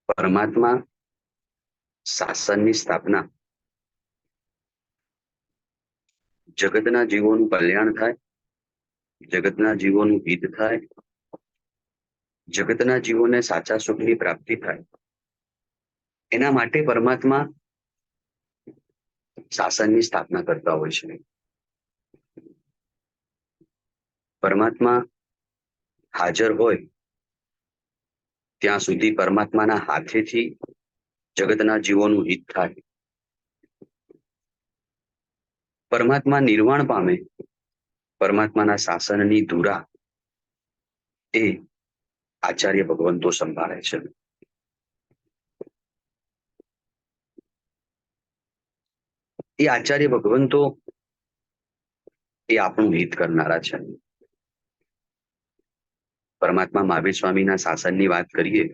પરમાત્મા શાસનની સ્થાપના જગતના જીવોનું કલ્યાણ થાય, જગતના જીવોનું હિત થાય, જગતના જીવોને સાચા સુખની પ્રાપ્તિ થાય, એના માટે પરમાત્મા શાસનની સ્થાપના કરતા હોય છે. પરમાત્મા હાજર હોય ત્યાં સુધી પરમાત્માના હાથેથી જગતના જીવોનું હિત થાય. પરમાત્મા નિર્વાણ પામે, પરમાત્માના શાસનની ધુરા એ આચાર્ય ભગવંતો સંભાળે છે. એ આચાર્ય ભગવંતો એ આપણું હિત કરનારા છે. પરમાત્મા મહાવીર સ્વામીના શાસનની વાત કરીએ.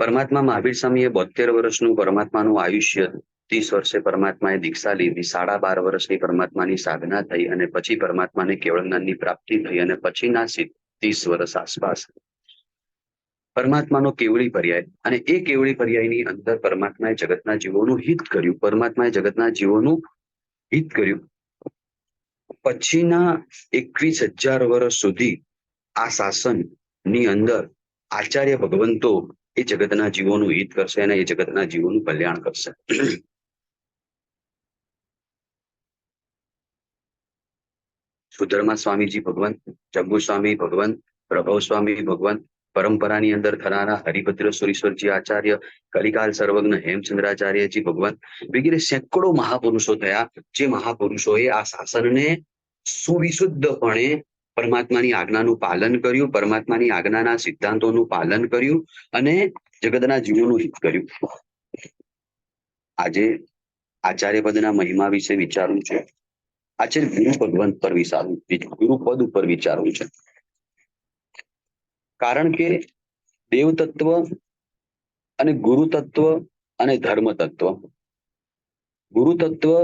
પરમાત્મા મહાવીર સ્વામીએ 72 વર્ષનું પરમાત્માનું આયુષ્ય, 30 વર્ષે પરમાત્માએ દીક્ષા લીધી, 12.5 વર્ષની પરમાત્માની સાધના થઈ અને પછી પરમાત્માને કેવળ જ્ઞાનની પ્રાપ્તિ થઈ અને પછીના 30 વર્ષ આસપાસ પરમાત્માનો કેવળી પર્યાય, અને એ કેવળી પર્યાયની અંદર પરમાત્માએ જગતના જીવોનું હિત કર્યું. પરમાત્માએ જગતના જીવોનું હિત કર્યું. પછીના 21,000 વર્ષ સુધી આ શાસનની અંદર આચાર્ય ભગવંતો એ જગતના જીવોનું હિત કરશે અને એ જગતના જીવોનું કલ્યાણ કરશે. સુધર્મા સ્વામીજી ભગવાન, જંબુ સ્વામી ભગવાન, પ્રભવ સ્વામી ભગવાન, પરંપરાની અંદર થનારા હરિભદ્ર સુરીશ્વરજી આચાર્ય, કલિકાલ સર્વજ્ઞ હેમચંદ્રાચાર્યજી ભગવાન વગેરે સેંકડો મહાપુરુષો થયા, જે મહાપુરુષોએ આ શાસનને સુવિશુદ્ધપણે પરમાત્માની આજ્ઞાનું પાલન કર્યું, પરમાત્માની આજ્ઞાના સિદ્ધાંતોનું પાલન કર્યું અને જગતના જીવોનું હિત કર્યું. આજે આચાર્ય પદના મહિમા વિશે વિચારવું છે. આજે ગુરુ ભગવંત પર ગુરુપદ ઉપર વિચારવું છે. કારણ કે દેવ તત્વ અને ગુરુ તત્વ અને ધર્મ તત્વ, ગુરુ તત્વ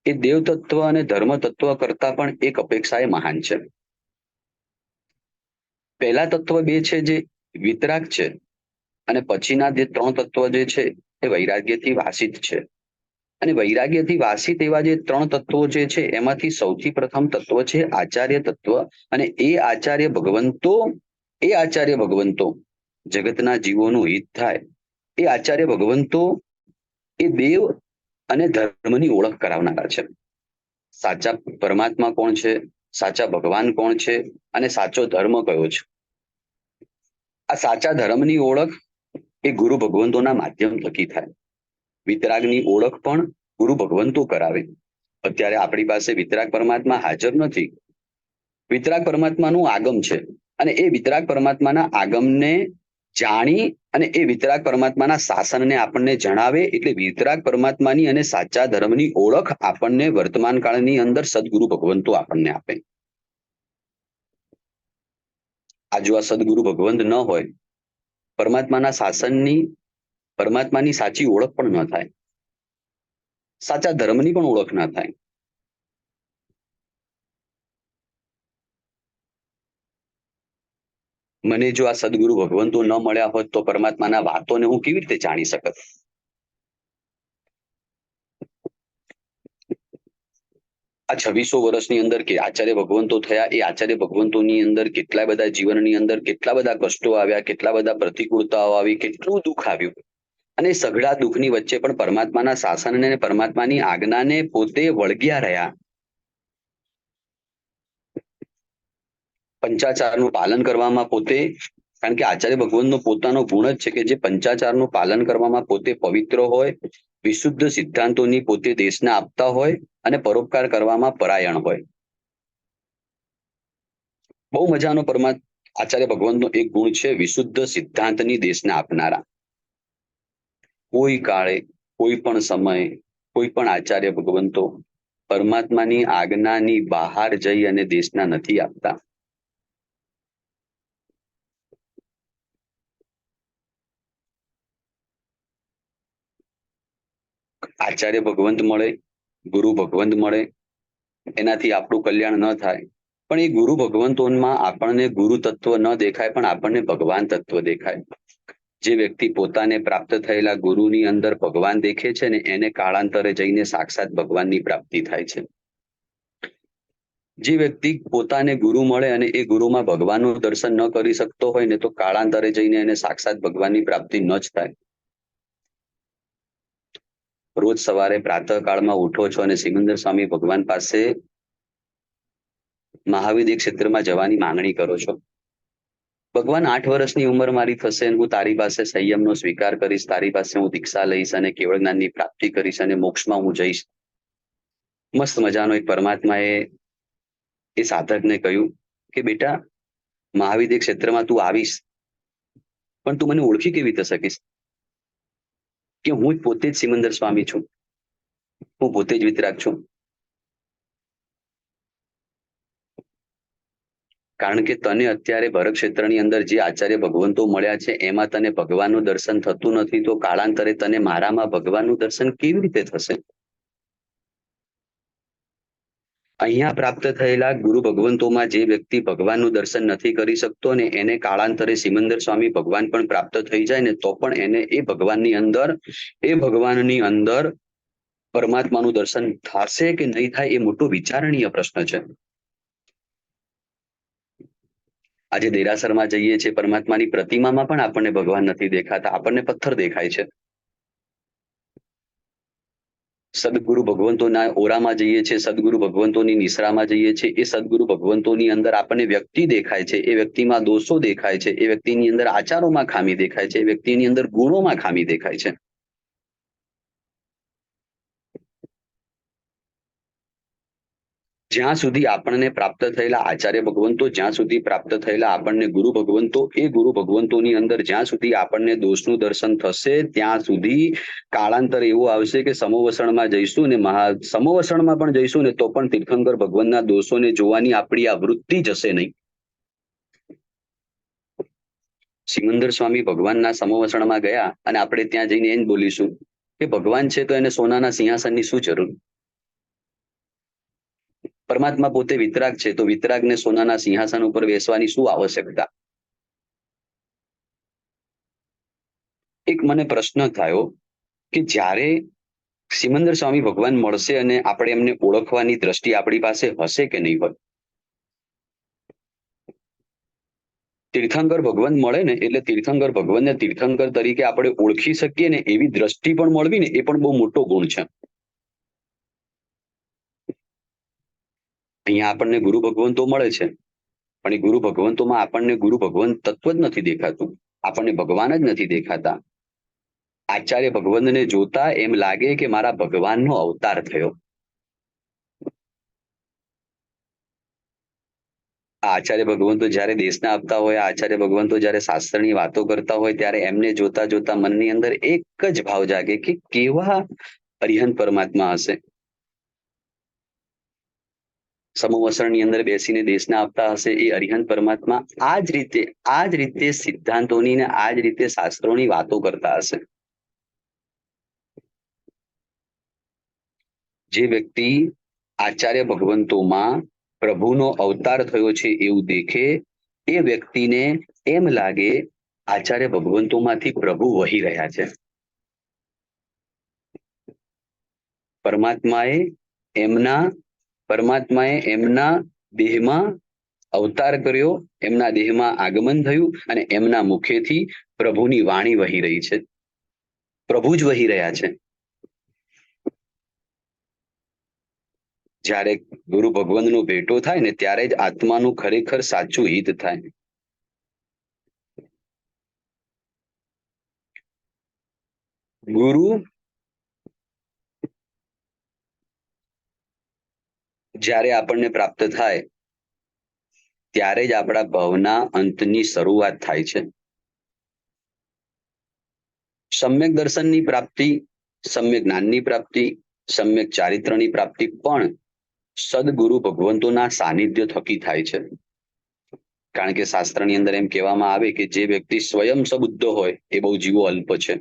એ દેવ તત્વ અને ધર્મ તત્વ કરતા પણ એક અપેક્ષાએ મહાન છે. પહેલા તત્વ બે છે જે વિતરાગ છે, અને પછીના જે 3 તત્વ જે છે એ વૈરાગ્યથી વાસિત છે. અને વૈરાગ્યથી વાસિત એવા જે 3 તત્વો જે છે એમાંથી સૌથી પ્રથમ તત્વ છે આચાર્ય તત્વ. અને એ આચાર્ય ભગવંતો જગતના જીવોનું હિત થાય. એ આચાર્ય ભગવંતો એ દેવ અને ધર્મની ઓળખ કરાવનારા છે. સાચા પરમાત્મા કોણ છે, સાચા ભગવાન કોણ છે અને સાચો ધર્મ કયો છે, આ સાચા ધર્મની ઓળખ એ ગુરુ ભગવંતોના માધ્યમ થકી થાય. વિતરાગની ઓળખ પણ ગુરુ ભગવંતો કરાવે. અત્યારે આપણી પાસે વિતરાગ પરમાત્મા હાજર નથી. વિતરાગ પરમાત્માનું આગમ છે, અને એ વિતરાગ પરમાત્માના આગમને જાણી અને એ વિતરાગ પરમાત્માના શાસનને આપણને જણાવે. એટલે વિતરાગ પરમાત્માની અને સાચા ધર્મની ઓળખ આપણને વર્તમાન કાળની અંદર સદગુરુ ભગવંતો આપણને આપે. આ જો આ સદગુરુ ભગવંત ન હોય, પરમાત્માના શાસનની, પરમાત્માની સાચી ઓળખ પણ ન થાય, સાચા ધર્મની પણ ઓળખ ના થાય. મને જો આ સદગુરુ ભગવંતો ન મળ્યા હોત તો પરમાત્માના વાતોને હું કેવી રીતે જાણી શકત? આ 2600 વર્ષની અંદર કે આચાર્ય ભગવંતો થયા, એ આચાર્ય ભગવંતોની અંદર કેટલા બધા જીવનની અંદર કેટલા બધા કષ્ટો આવ્યા, કેટલા બધા પ્રતિકૂળતાઓ આવી, કેટલું દુઃખ આવ્યું. અને સઘળા દુઃખની વચ્ચે પણ પરમાત્માના શાસનને અને પરમાત્માની આજ્ઞાને પોતે વળગ્યા રહ્યા. પંચાચારનું પાલન કરવામાં પોતે, કારણ કે આચાર્ય ભગવંતનો પોતાનો ગુણ જ છે કે જે પંચાચારનું પાલન કરવામાં પોતે પવિત્ર હોય, વિશુદ્ધ સિદ્ધાંતોની પોતે દેશને આપતા હોય અને પરોપકાર કરવામાં પરાયણ હોય. બહુ મજાનો આચાર્ય ભગવંતનો એક ગુણ છે વિશુદ્ધ સિદ્ધાંતની દેશને આપનારા. કોઈ કાળે, કોઈ પણ સમયે, કોઈ પણ આચાર્ય ભગવંતો પરમાત્માની આજ્ઞાની બહાર જઈ અને દેશના નથી આપતા. આચાર્ય ભગવંત મળે, ગુરુ ભગવંત મળે, એનાથી આપણું કલ્યાણ ન થાય. પણ એ ગુરુ ભગવંતોમાં આપણને ગુરુ તત્વ ન દેખાય, પણ આપણને ભગવાન તત્વ દેખાય. જે વ્યક્તિ પોતાને પ્રાપ્ત થયેલા ગુરુની અંદર ભગવાન દેખે છે ને એને કાળાંતરે જઈને સાક્ષાત ભગવાનની પ્રાપ્તિ થાય છે. જે વ્યક્તિ પોતાને ગુરુ મળે અને એ ગુરુમાં ભગવાનનું દર્શન ન કરી શકતો હોય ને તો કાળાંતરે જઈને એને સાક્ષાત ભગવાનની પ્રાપ્તિ ન જ થાય. રોજ સવારે પ્રાતઃ કાળમાં ઉઠો છો અને સિમંદર સ્વામી ભગવાન પાસે મહાવિદ્ય ક્ષેત્રમાં જવાની માંગણી કરો છો. ભગવાન 8 વર્ષની ઉંમર મારી થશે અને હું તારી પાસે સંયમનો સ્વીકાર કરીશ, તારી પાસે હું દીક્ષા લઈશ અને કેવળ જ્ઞાનની પ્રાપ્તિ કરીશ અને મોક્ષમાં હું જઈશ. મસ્ત મજાનો એક પરમાત્માએ એ સાધકને કહ્યું કે બેટા, મહાવિદ્ય ક્ષેત્રમાં તું આવીશ, પણ તું મને ઓળખી કેવી રીતે શકીશ? કે હું જ પોતે જ સિમંદર સ્વામી છું, હું પોતે જ વિતરાગ છું. કારણ કે તને અત્યારે ભરત ક્ષેત્રની અંદર જે આચાર્ય ભગવંતો મળ્યા છે એમાં તને ભગવાનનું દર્શન થતું નથી, તો કાળાંતરે તને મારામાં ભગવાનનું દર્શન કેવી રીતે થશે? અહીંયા પ્રાપ્ત થયેલા ગુરુ ભગવંતોમાં જે વ્યક્તિ ભગવાનનું દર્શન નથી કરી શકતો ને એને કાળાંતરે સિમંદર સ્વામી ભગવાન પણ પ્રાપ્ત થઈ જાય ને તો પણ એને એ ભગવાનની અંદર પરમાત્માનું દર્શન થશે કે નહીં થાય એ મોટો વિચારણીય પ્રશ્ન છે. આજે દેરાસરમાં જઈએ છીએ, પરમાત્માની પ્રતિમામાં પણ આપણને ભગવાન નથી દેખાતા, આપણને પથ્થર દેખાય છે. સદગુરુ ભગવંતોના ઓરામાં જઈએ છીએ, સદગુરુ ભગવંતોની નિશ્રામાં જઈએ છીએ, એ સદગુરુ ભગવંતોની અંદર આપણને વ્યક્તિ દેખાય છે, એ વ્યક્તિમાં દોષો દેખાય છે, એ વ્યક્તિની અંદર આચારોમાં ખામી દેખાય છે, એ વ્યક્તિની અંદર ગુણોમાં ખામી દેખાય છે. જ્યાં સુધી આપણને પ્રાપ્ત થયેલા આચાર્ય ભગવંતો, જ્યાં સુધી પ્રાપ્ત થયેલા આપણને ગુરુ ભગવંતો, એ ગુરુ ભગવંતોની અંદર જ્યાં સુધી આપણને દોષનું દર્શન થશે ત્યાં સુધી કાળાંતર એવું આવશે કે સમોવસણમાં જઈશું ને સમોવસણમાં પણ જઈશું ને તો પણ તીર્થંકર ભગવાનના દોષોને જોવાની આપણી આ વૃત્તિ જશે નહીં. સિમંદર સ્વામી ભગવાનના સમોવસણમાં ગયા અને આપણે ત્યાં જઈને એમ બોલીશું કે ભગવાન છે તો એને સોનાના સિંહાસનની શું જરૂર? પરમાત્મા પોતે વિતરાગ છે તો વિતરાગને સોનાના સિંહાસન ઉપર બેસવાની શું આવશ્યકતા? એક મને પ્રશ્ન થયો કે જ્યારે સિમંદર સ્વામી ભગવાન મળશે અને આપણે એમને ઓળખવાની દ્રષ્ટિ આપણી પાસે હશે કે નહીં હોય? તીર્થંકર ભગવાન મળે ને એટલે તીર્થંકર ભગવાનને તીર્થંકર તરીકે આપણે ઓળખી શકીએ ને એવી દ્રષ્ટિ પણ મળવી ને એ પણ બહુ મોટો ગુણ છે. અહીંયા આપણને ગુરુ ભગવંતો મળે છે પણ એ ગુરુ ભગવંતોમાં આપણને ગુરુ ભગવંત તત્વ જ નથી દેખાતું, આપણને ભગવાન જ નથી દેખાતા. આચાર્ય ભગવંતને જોતા એમ લાગે કે મારા ભગવાનનો અવતાર થયો. આચાર્ય ભગવંતો જ્યારે દેશના આપતા હોય, આચાર્ય ભગવંતો જ્યારે શાસ્ત્રની વાતો કરતા હોય ત્યારે એમને જોતા જોતા મનની અંદર એક જ ભાવ જાગે કે કેવા અરિહંત પરમાત્મા હશે. સમોવસણની અંદર બેસીને દેશના આપતા હશે એ અરિહંત પરમાત્મા આ જ રીતે સિદ્ધાંતોની ને આ જ રીતે શાસ્ત્રોની વાતો કરતા હશે. જે વ્યક્તિ આચાર્ય ભગવંતોમાં પ્રભુનો અવતાર થયો છે એવું દેખે એ વ્યક્તિને એમ લાગે આચાર્ય ભગવંતોમાંથી પ્રભુ વહી રહ્યા છે. પરમાત્માએ એમના દેહમાં અવતાર કર્યો, એમના દેહમાં આગમન થયું અને એમના મુખેથી પ્રભુની વાણી વહી રહી છે. પ્રભુ જ વહી રહ્યા છે. જ્યારે ગુરુ ભગવંતનો ભેટો થાય ને ત્યારે જ આત્માનું ખરેખર સાચું હિત થાય. ગુરુ જ્યારે આપણને પ્રાપ્ત થાય ત્યારે જ આપણા ભવના અંતની શરૂઆત થાય છે. સમ્યક દર્શનની પ્રાપ્તિ, સમ્યક જ્ઞાનની પ્રાપ્તિ, સમ્યક ચારિત્રની પ્રાપ્તિ પણ સદગુરુ ભગવંતોના સાનિધ્ય થકી થાય છે. કારણ કે શાસ્ત્રની અંદર એમ કહેવામાં આવે કે જે વ્યક્તિ સ્વયં સબુદ્ધ હોય એ બહુ જીવો અલ્પ છે.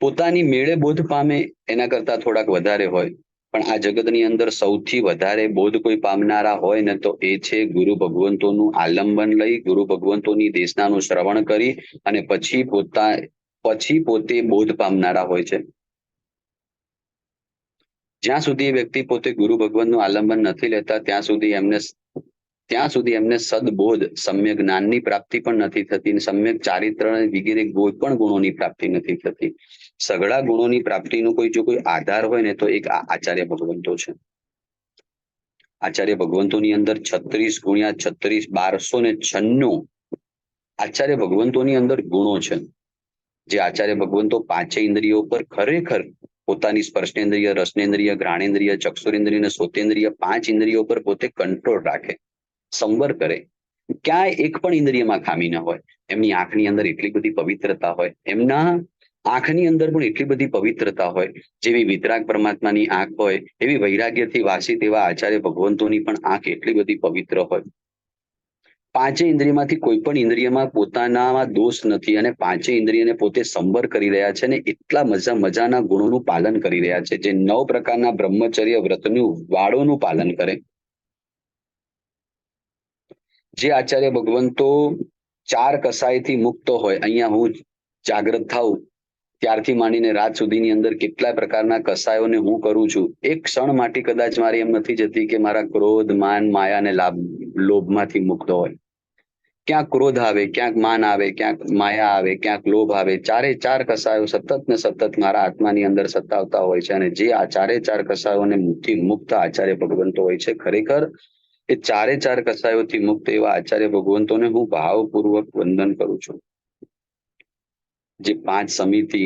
પોતાની મેળે બોધ પામે એના કરતા થોડાક વધારે હોય પણ આ જગતની અંદર સૌથી વધારે બોધ કોઈ પામનારા હોય ને તો એ છે ગુરુ ભગવંતોનું આલંબન લઈ, ગુરુ ભગવંતોની દેશનાનું શ્રવણ કરી અને પછી પોતે બોધ પામનારા હોય છે. જ્યાં સુધી એ વ્યક્તિ પોતે ગુરુ ભગવાનનું આલંબન નથી લેતા ત્યાં સુધી એમને સદબોધ સમ્યક જ્ઞાનની પ્રાપ્તિ પણ નથી થતી, સમ્યક ચારિત્ર વગેરે કોઈ પણ ગુણોની પ્રાપ્તિ નથી થતી. સઘળા ગુણોની પ્રાપ્તિનો જો કોઈ આધાર હોય ને તો એક આચાર્ય ભગવંતો છે. આચાર્ય ભગવંતોની અંદર 36 ગુણ્યા 36 1296 આચાર્ય ભગવંતોની અંદર ગુણો છે. જે આચાર્ય ભગવંતો પાંચે ઇન્દ્રિયો પર ખરેખર પોતાની સ્પર્શેન્દ્રિય, રસનેન્દ્રિય, ઘ્રાણેન્દ્રિય, ચક્ષુરેન્દ્રિય અને સોતેન્દ્રિય 5 ઇન્દ્રિયો પર પોતે કંટ્રોલ રાખે, સંવર કરે. ક્યાંય એક પણ ઇન્દ્રિયમાં ખામી ન હોય. એમની આંખની અંદર એટલી બધી પવિત્રતા હોય, એમના આંખની અંદર પણ એટલી બધી પવિત્રતા હોય, જેવી વિતરાગ પરમાત્માની આંખ હોય એવી વૈરાગ્યથી વાસિત એવા આચાર્ય ભગવંતોની પણ આંખ એટલી બધી પવિત્ર હોય. પાંચે ઇન્દ્રિયમાંથી કોઈ પણ ઇન્દ્રિયમાં પોતાનામાં દોષ નથી અને પાંચે ઇન્દ્રિયને પોતે સંવર કરી રહ્યા છે અને એટલા મજાના ગુણોનું પાલન કરી રહ્યા છે, જે 9 પ્રકારના બ્રહ્મચર્ય વ્રતનું વાળોનું પાલન કરે. જે આચાર્ય ભગવંતો 4 કસાયથી મુક્ત હોય, અહીંયા હું જાગ્રત થાઉં ત્યારથી માંડીને રાત સુધીની અંદર કેટલા પ્રકારના કસાયોને હું કરું છું. એક ક્ષણ માટે કદાચ મારી એમ નથી જતી કે મારા ક્રોધ, માન, માયા અને લોભમાંથી મુક્ત હોય. ક્યાંક ક્રોધ આવે, ક્યાંક માન આવે, ક્યાંક માયા આવે, ક્યાંક લોભ આવે. 4 કસાયો સતત ને સતત મારા આત્માની અંદર સતાવતા હોય છે. અને જે આ 4 કસાયોને મુક્ત આચાર્ય ભગવંતો હોય છે, ખરેખર એ 4 કસાયોથી મુક્ત એવા આચાર્ય ભગવંતોને હું ભાવપૂર્વક વંદન કરું છું. જે 5 સમિતિ,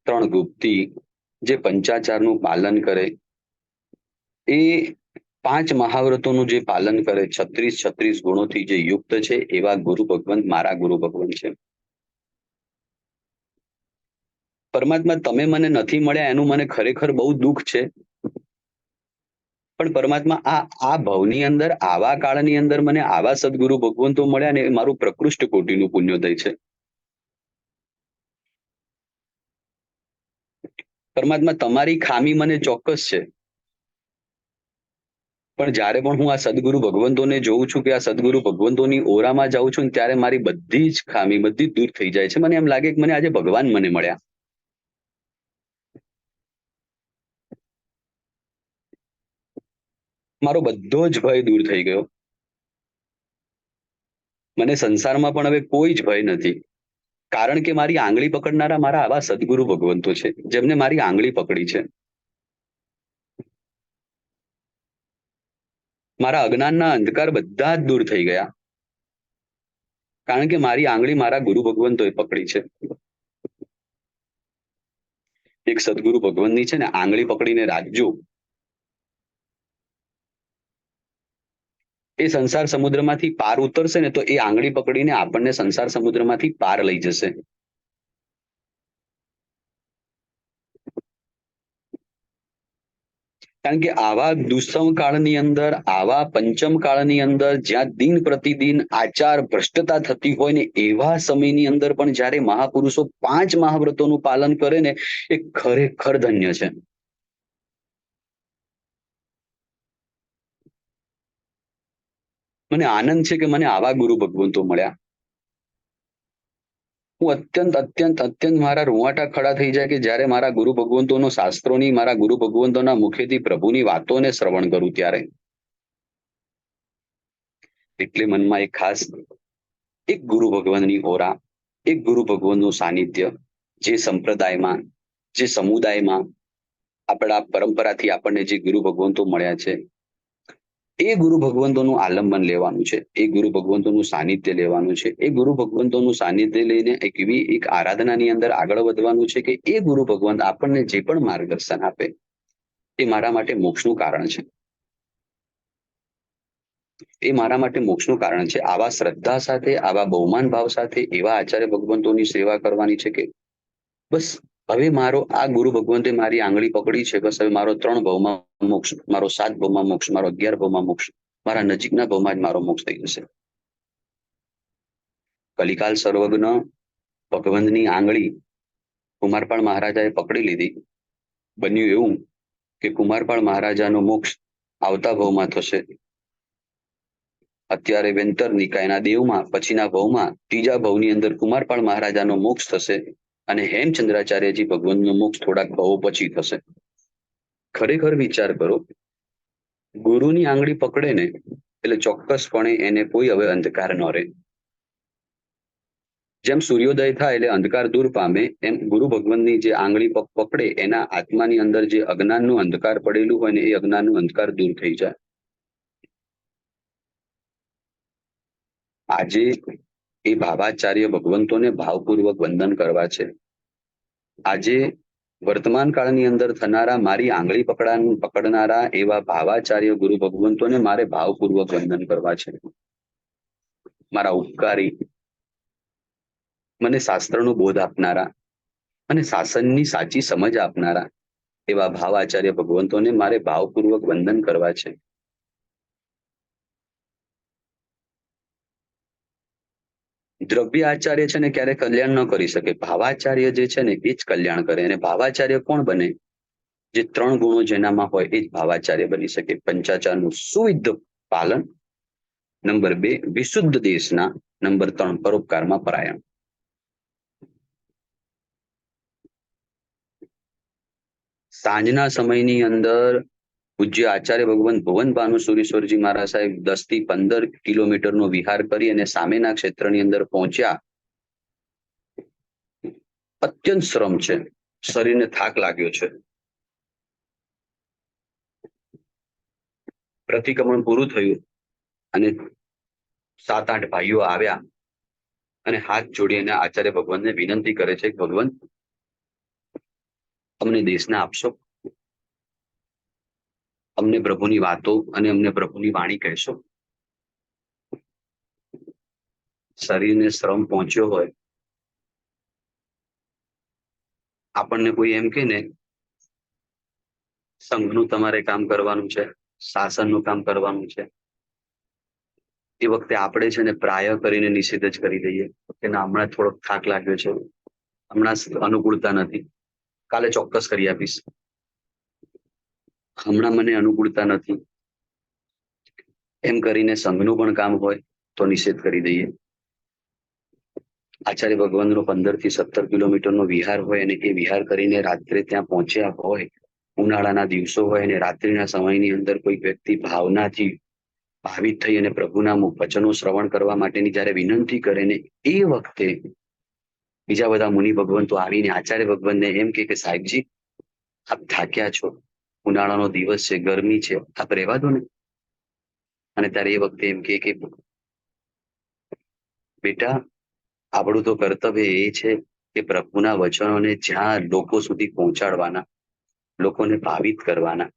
3 ગુપ્તિ, જે પંચાચારનું પાલન કરે, એ 5 મહાવ્રતોનું જે પાલન કરે, 36 ગુણોથી જે યુક્ત છે, એવા ગુરુ ભગવંત મારા ગુરુ ભગવંત છે. પરમાત્મા તમે મને નથી મળ્યા એનું મને ખરેખર બહુ દુઃખ છે. પણ પરમાત્મા આ ભવની અંદર આવા કાળની અંદર મને આવા સદગુરુ ભગવંતો મળ્યા ને એ મારું પ્રકૃષ્ટ કોટીનું પુણ્યોદય છે. પરમાત્મા તમારી ખામી મને ચોક્કસ છે, પણ જ્યારે પણ હું આ સદગુરુ ભગવંતોને જોઉં છું કે આ સદગુરુ ભગવંતોની ઓરામાં જાઉં છું, ત્યારે મારી બધી જ ખામી બધી દૂર થઈ જાય છે. મને એમ લાગે કે મને આજે ભગવાન મને મળ્યા. મારો બધો જ ભય દૂર થઈ ગયો. મને સંસારમાં પણ હવે કોઈ જ ભય નથી, કારણ કે મારી આંગળી પકડનારા મારા આવા સદગુરુ ભગવંતો છે, જેમને મારી આંગળી પકડી છે. મારા અજ્ઞાનના અંધકાર બધા જ દૂર થઈ ગયા, કારણ કે મારી આંગળી મારા ગુરુ ભગવંતોએ પકડી છે. એક સદગુરુ ભગવંતની છે ને આંગળી પકડીને રાખજો, એ સંસાર સમુદ્રમાંથી પાર ઉતરશે ને તો એ આંગળી પકડીને આપણને સંસાર સમુદ્રમાંથી પાર લઈ જશે. કારણ કે આવા દુષ્સમ કાળની અંદર, આવા પંચમ કાળની અંદર, જ્યાં દિન પ્રતિદિન આચાર ભ્રષ્ટતા થતી હોય ને એવા સમયની અંદર પણ જ્યારે મહાપુરુષો 5 મહાવ્રતોનું પાલન કરે ને, એ ખરેખર ધન્ય છે. મને આનંદ છે કે મને આવા ગુરુ ભગવંતો મળ્યા. હું અત્યંત મારા રૂવાટા ખડા થઈ જાય કે જ્યારે મારા ગુરુ ભગવંતોનો શાસ્ત્રોની, મારા ગુરુ ભગવંતોના મુખેથી પ્રભુની વાતોને શ્રવણ કરું ત્યારે. એટલે મનમાં એક ખાસ એક ગુરુ ભગવાનની ઓરા, એક ગુરુ ભગવાનનું સાનિધ્ય, જે સંપ્રદાયમાં, જે સમુદાયમાં આપણા પરંપરાથી આપણને જે ગુરુ ભગવંતો મળ્યા છે, એ ગુરુ ભગવંતોનું આલંબન લેવાનું છે, એ ગુરુ ભગવંતોનું સાનિધ્ય લેવાનું છે, એ ગુરુ ભગવંતોનું સાનિધ્ય લઈને એક આરાધનાની અંદર આગળ વધવાનું છે કે એ ગુરુ ભગવંત આપણને જે પણ માર્ગદર્શન આપે એ મારા માટે મોક્ષનું કારણ છે. એ મારા માટે મોક્ષનું કારણ છે. આવા શ્રદ્ધા સાથે, આવા બહુમાન ભાવ સાથે એવા આચાર્ય ભગવંતોની સેવા કરવાની છે કે બસ હવે મારો આ ગુરુ ભગવંતે મારી આંગળી પકડી છે, બસ હવે મારો 3 ભાવમાં મોક્ષ, મારો 7 ભાવમાં મોક્ષ, મારો 11 ભાવમાં મોક્ષ, મારા નજીકના ભાવમાં જ મારો મોક્ષ થઈ જશે. કલિકાલ સર્વજ્ઞ ભગવંતની આંગળી કુમારપાળ મહારાજાએ પકડી લીધી. બન્યું એવું કે કુમારપાળ મહારાજાનો મોક્ષ આવતા ભાવમાં થશે. અત્યારે વેંતર નિકાયના દેવમાં પછીના ભાવમાં ત્રીજા ભાવની અંદર કુમારપાળ મહારાજાનો મોક્ષ થશે અને હેમચંદ્રાચાર્યજી ભગવાનનો મોક્ષ થોડાક ભાવો પછી થશે. ખરેખર વિચાર કરો, ગુરુની આંગળી પકડે ને એટલે ચોક્કસપણે એને કોઈ હવે અંધકાર ન રહે. જેમ સૂર્યોદય થાય એટલે અંધકાર દૂર પામે, એમ ગુરુ ભગવાનની જે આંગળી પકડે એના આત્માની અંદર જે અજ્ઞાનનું અંધકાર પડેલું હોય ને એ અજ્ઞાનનું અંધકાર દૂર થઈ જાય. આજે એ ભાવાચાર્ય ભગવંતોને ભાવપૂર્વક વંદન કરવા છે. આજે વર્તમાન કાળની અંદર થનારા મારી આંગળી પકડનારા એવા ભાવાચાર્ય ગુરુ ભગવંતોને મારે ભાવપૂર્વક વંદન કરવા છે. મારા ઉપકારી, મને શાસ્ત્રનો બોધ આપનારા અને શાસનની સાચી સમજ આપનારા એવા ભાવાચાર્ય ભગવંતોને મારે ભાવપૂર્વક વંદન કરવા છે. દ્રવ્ય આચાર્ય છે ને ક્યારે કલ્યાણ ન કરી શકે. ભાવાચાર્ય જે છે ને એ જ કલ્યાણ કરે. અને ભાવાચાર્ય કોણ બને? જે 3 ગુણો જેનામાં હોય એ જ ભાવાચાર્ય બની શકે. પંચાચારનું સુવિધ પાલન, નંબર 2 વિશુદ્ધ દેશના, નંબર 3 પરોપકારમાં પરાયણ. સાંજના સમયની અંદર પૂજ્ય આચાર્ય ભગવાન ભુવન ભાનુસુરીશ્વરજી મહારાજ સાહેબ 10 થી 15 કિલોમીટરનો વિહાર કરી અને સામેના ક્ષેત્રની અંદર પહોંચ્યા. અત્યંત શ્રમ છે, શરીરને થાક લાગ્યો છે. પ્રતિક્રમણ પૂરું થયું અને 7-8 ભાઈઓ આવ્યા અને હાથ જોડીને આચાર્ય ભગવાનને વિનંતી કરે છે, ભગવાન અમને દેશના આપશો, અમને પ્રભુની વાતો અને અમને પ્રભુની વાણી કહેશો. શરીરને શ્રમ પહોંચ્યો હોય, આપણને કોઈ એમ કે ને સંઘનું તમારે કામ કરવાનું છે, શાસનનું કામ કરવાનું છે, એ વખતે આપણે છે ને પ્રાય કરીને નિષેધ જ કરી દઈએ કે ના, હમણાં થોડોક થાક લાગ્યો છે, હમણાં અનુકૂળતા નથી, કાલે ચોક્કસ કરી આપીશ, હમણાં મને અનુકૂળતા નથી, એમ કરીને સંઘનું પણ કામ હોય તો નિષેધ કરી દઈએ. આચાર્ય ભગવાનનો 15 થી 17 કિલોમીટરનો વિહાર હોય અને એ વિહાર કરીને રાત્રે ત્યાં પહોંચ્યા હોય, ઉનાળાના દિવસો હોય અને રાત્રિના સમયની અંદર કોઈ વ્યક્તિ ભાવનાથી ભાવિત થઈ અને પ્રભુના વચનો શ્રવણ કરવા માટેની જ્યારે વિનંતી કરે ને એ વખતે બીજા બધા મુનિ ભગવંતો આવીને આચાર્ય ભગવાનને એમ કે સાહેબજી, આપ થાક્યા છો, ઉનાળાનો દિવસ છે, ગરમી છે, આપ રહેવા દો ને. અને ત્યારે એ વખતે એમ કે બેટા, આપણું તો કર્તવ્ય એ છે કે પ્રભુના વચનોને જ્યાં લોકો સુધી પહોંચાડવાના, લોકોને ભાવિત કરવાના.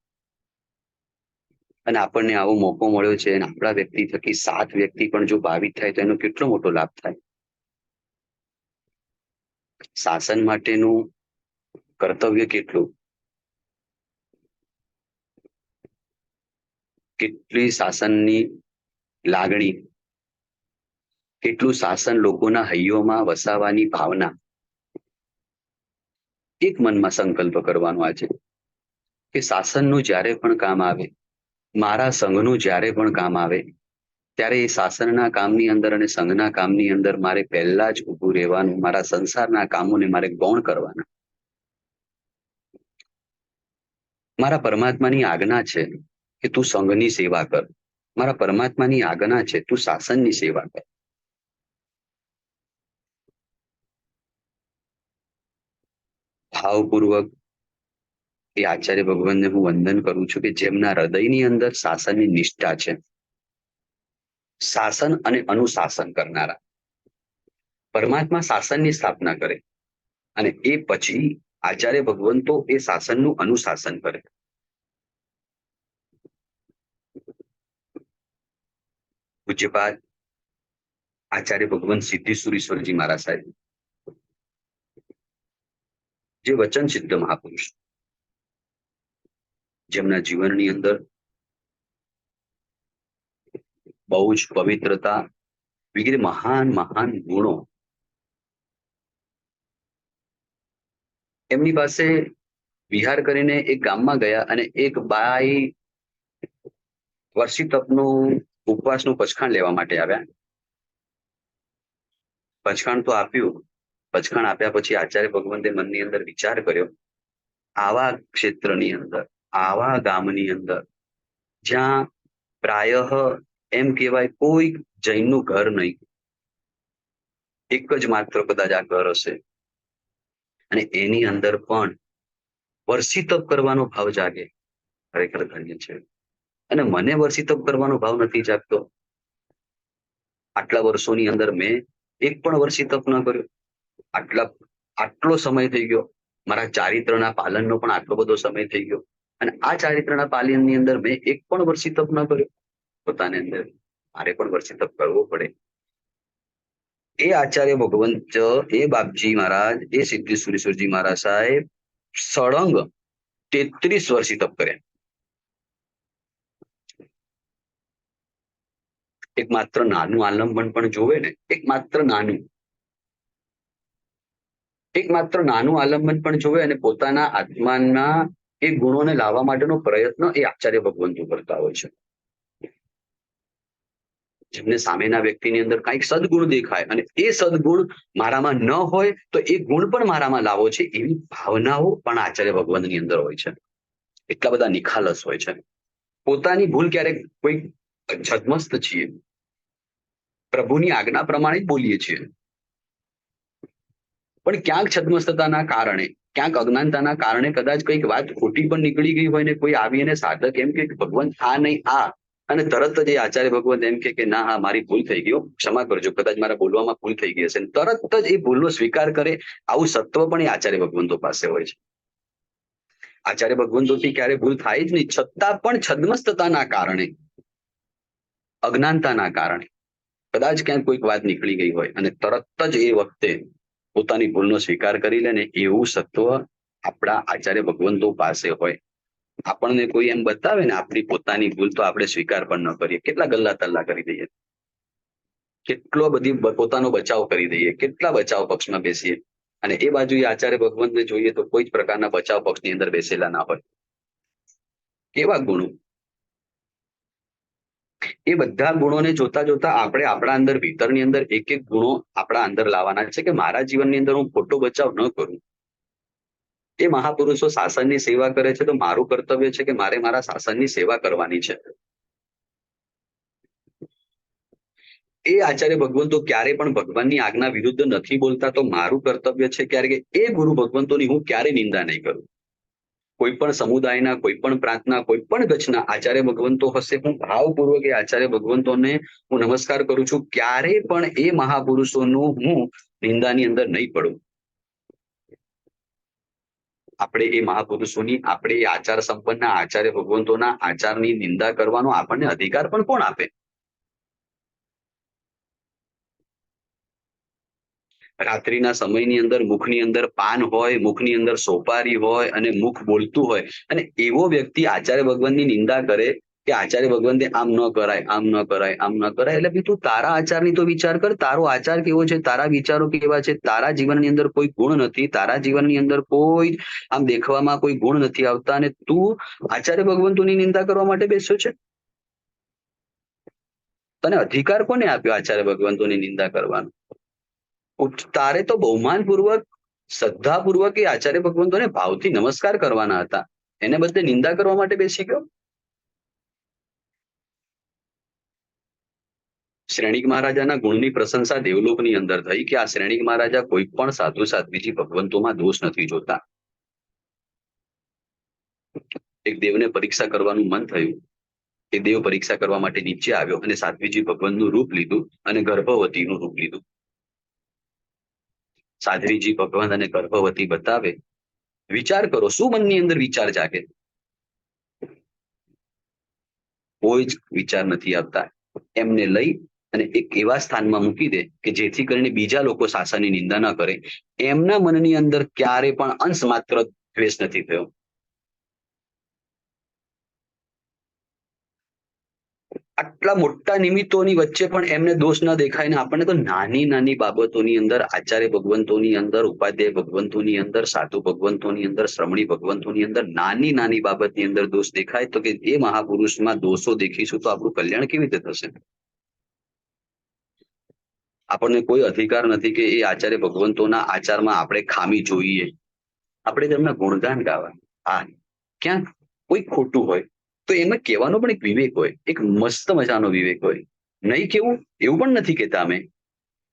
અને આપણને આવો મોકો મળ્યો છે અને આપણા વ્યક્તિ થકી 7 વ્યક્તિ પણ જો ભાવિત થાય તો એનો કેટલો મોટો લાભ થાય. શાસન માટેનું કર્તવ્ય કેટલું, કેટલી શાસનની લાગણી, કેટલું શાસન લોકોના હૈયોમાં વસાવાની ભાવના. એક મનમાં સંકલ્પ કરવાનો આજે કે શાસનનું જ્યારે પણ કામ આવે, મારા સંઘનું જ્યારે પણ કામ આવે, ત્યારે એ શાસનના કામની અંદર અને સંઘના કામની અંદર મારે પહેલા જ ઊભું રહેવાનું. મારા સંસારના કામોને મારે ગૌણ કરવાના. મારા પરમાત્માની આજ્ઞા છે કે તું સંઘની સેવા કર, મારા પરમાત્માની આજ્ઞા છે તું શાસનની સેવા કર. ભાવપૂર્વક એ આચાર્ય ભગવાનને હું વંદન કરું છું કે જેમના હૃદયની અંદર શાસનની નિષ્ઠા છે. શાસન અને અનુશાસન કરનારા. પરમાત્મા શાસનની સ્થાપના કરે અને એ પછી આચાર્ય ભગવંતો એ શાસનનું અનુશાસન કરે. પૂજ્યપાદ આચાર્ય ભગવાન સિદ્ધેશ્વરીશ્વરજી મહારાજ સાહેબ, જે વચન સિદ્ધ મહાપુરુષ, જેમના જીવનની અંદર બહુ જ પવિત્રતા વગેરે મહાન મહાન ગુણો, એમની પાસે વિહાર કરીને એક ગામમાં ગયા અને એક બાઈ વર્ષી તપનું ઉપવાસનું પચખાણ લેવા માટે આવ્યા. પચખાણ તો આપ્યું. પચખાણ આપ્યા પછી આચાર્ય ભગવંતે મનની અંદર વિચાર કર્યો, આવા ક્ષેત્રની અંદર, આવા ગામની અંદર જ્યાં પ્રાયઃ એમ કહેવાય કોઈ જૈનનું ઘર નહીં, એક જ માત્ર કદાચ આ ઘર હશે, અને એની અંદર પણ વર્ષી તપ કરવાનો ભાવ જાગે, ખરેખર ધન્ય છે. અને મને વર્ષી તપ કરવાનો ભાવ નથી જાગતો. આટલા વર્ષોની અંદર મેં એક પણ વર્ષી તપ ન કર્યો. આટલો સમય થઈ ગયો, મારા ચારિત્રના પાલનનો પણ આટલો બધો સમય થઈ ગયો, અને આ ચારિત્રના પાલનની અંદર મેં એક પણ વર્ષી તપ ન કર્યો. પોતાની અંદર મારે પણ વર્ષી તપ કરવો પડે. એ આચાર્ય ભગવંત, એ બાપજી મહારાજ, એ સિદ્ધિ સુરેશ્વરજી મહારાજ સાહેબ સળંગ 33 વર્ષી તપ કર્યા. એક માત્ર નાનું આલંબન પણ જોવે ને, એક માત્ર નાનું આલંબન પણ જોવે અને પોતાના આત્માના એ ગુણોને લાવવા માટેનો પ્રયત્ન એ આચાર્ય ભગવંતો કરતા હોય છે. જેમને સામેના વ્યક્તિની અંદર કંઈક સદગુણ દેખાય અને એ સદગુણ મારામાં ન હોય તો એ ગુણ પણ મારામાં લાવો છે, એવી ભાવનાઓ પણ આચાર્ય ભગવંતની અંદર હોય છે. એટલા બધા નિખાલસ હોય છે. પોતાની ભૂલ ક્યારેક કોઈ છદ્મસ્ત છીએ, પ્રભુની આજ્ઞા પ્રમાણે જ બોલીએ છીએ, પણ ક્યાંક છદ્મસ્તતાના કારણે, ક્યાંક અજ્ઞાનતાના કારણે કદાચ કંઈક વાત ખોટી પણ નીકળી ગઈ હોય ને કોઈ આવી અને સાધક એમ કે ભગવંત આ નહીં આ, અને તરત જ એ આચાર્ય ભગવંત એમ કે ના હા મારી ભૂલ થઈ ગઈ, ક્ષમા કરજો, કદાચ મારા બોલવામાં ભૂલ થઈ ગઈ હશે, તરત જ એ ભૂલનો સ્વીકાર કરે. આવું સત્વ પણ એ આચાર્ય ભગવંતો પાસે હોય છે. આચાર્ય ભગવંતોથી ક્યારે ભૂલ થાય જ નહીં, છતાં પણ છદ્મસ્તતાના કારણે, અજ્ઞાનતાના કારણે કદાચ ક્યાંક કોઈક વાત નીકળી ગઈ હોય અને તરત જ એ વખતે પોતાની ભૂલનો સ્વીકાર કરી લે ને, એવું સત્વ આપણા આચાર્ય ભગવંતો પાસે હોય. આપણને કોઈ એમ બતાવે ને આપણી પોતાની ભૂલ, તો આપણે સ્વીકાર પણ ન કરીએ, કેટલા ગલ્લા તલ્લા કરી દઈએ, કેટલો બધી પોતાનો બચાવ કરી દઈએ, કેટલા બચાવ પક્ષમાં બેસીએ, અને એ બાજુ એ આચાર્ય ભગવંતને જોઈએ તો કોઈ જ પ્રકારના બચાવ પક્ષની અંદર બેસેલા ના હોય. કેવા ગુણો! એ બધા ગુણોને જોતા જોતા આપણે આપણા અંદર, ભીતરની અંદર એક એક ગુણો આપણા અંદર લાવવાના છે કે મારા જીવનની અંદર હું ખોટો બચાવ ન કરું. એ મહાપુરુષો શાસનની સેવા કરે છે, તો મારું કર્તવ્ય છે કે મારે મારા શાસનની સેવા કરવાની છે. એ આચાર્ય ભગવંતો ક્યારે પણ ભગવાનની આજ્ઞા વિરુદ્ધ નથી બોલતા, તો મારું કર્તવ્ય છે ક્યારે કે એ ગુરુ ભગવંતોની હું ક્યારે નિંદા નહીં કરું. કોઈ પણ સમુદાયના, કોઈ પણ પ્રાંતના, કોઈ પણ ગચ્છના આચાર્ય ભગવંતો હશે, હું ભાવપૂર્વક એ આચાર્ય ભગવંતોને હું નમસ્કાર કરું છું. ક્યારે પણ એ મહાપુરુષોનું હું નિંદાની અંદર નહીં પડું. આપણે એ મહાપુરુષોની, આપણે એ આચાર સંપન્ન આચાર્ય ભગવંતોના આચારની નિંદા કરવાનો આપણને અધિકાર પણ કોણ આપે? રાત્રિના સમયની અંદર મુખની અંદર પાન હોય, મુખની અંદર સોપારી હોય અને મુખ બોલતું હોય, અને એવો વ્યક્તિ આચાર્ય ભગવાનની નિંદા કરે કે આચાર્ય ભગવંતે આમ ન કરાય, આમ ન કરાય, આમ ન કરાય, એટલે ભાઈ તું તારા આચારની તો વિચાર કર, તારો આચાર કેવો છે, તારા વિચારો કેવા છે, તારા જીવનની અંદર કોઈ ગુણ નથી, તારા જીવનની અંદર કોઈ આમ દેખવામાં કોઈ ગુણ નથી આવતા, અને તું આચાર્ય ભગવંતોની નિંદા કરવા માટે બેસ્યો છે. તને અધિકાર કોને આપ્યો આચાર્ય ભગવંતોની નિંદા કરવાનો? તારે તો બહુમાનપૂર્વક, શ્રદ્ધાપૂર્વક એ આચાર્ય ભગવંતોને ભાવથી નમસ્કાર કરવાના હતા, એને બદલે નિંદા કરવા માટે બેસી ગયો. શ્રેણિક મહારાજાના ગુણની પ્રશંસા દેવલોકની અંદર થઈ કે આ શ્રેણિક મહારાજા કોઈ પણ સાધુ સાધ્વીજી ભગવંતોમાં દોષ નથી જોતા. એક દેવને પરીક્ષા કરવાનું મન થયું. એ દેવ પરીક્ષા કરવા માટે નીચે આવ્યો અને સાધ્વીજી ભગવંતનું રૂપ લીધું અને ગર્ભવતીનું રૂપ લીધું. સાધ્વીજી ભગવાન અને ગર્ભવતી બતાવે. વિચાર કરો, શું મનની અંદર વિચાર જાગે? કોઈ જ વિચાર નથી આવતા. એમને લઈ અને એક એવા સ્થાનમાં મૂકી દે કે જેથી કરીને બીજા લોકો શાસનની નિંદા ન કરે. એમના મનની અંદર ક્યારે પણ અંશ માત્ર દ્વેષ નથી થયો. આટલા મોટા નિમિત્તોની વચ્ચે પણ એમને દોષ ન દેખાય ને આપણને તો નાની નાની બાબતોની અંદર આચાર્ય ભગવંતોની અંદર ઉપાધ્યાય ભગવંતોની અંદર સાધુ ભગવંતોની અંદર શ્રમણી ભગવંતોની અંદર નાની નાની બાબતની અંદર દોષ દેખાય તો કે એ મહાપુરુષમાં દોષો દેખીશું તો આપણું કલ્યાણ કેવી રીતે થશે? આપણને કોઈ અધિકાર નથી કે એ આચાર્ય ભગવંતોના આચારમાં આપણે ખામી જોઈએ, આપણે તેમના ગુણગાન ગાવા. હા, ક્યાં કોઈ ખોટું હોય તો એમાં કહેવાનો પણ એક વિવેક હોય, એક મસ્ત મજાનો વિવેક હોય. નહીં કેવું એવું પણ નથી કહેતા અમે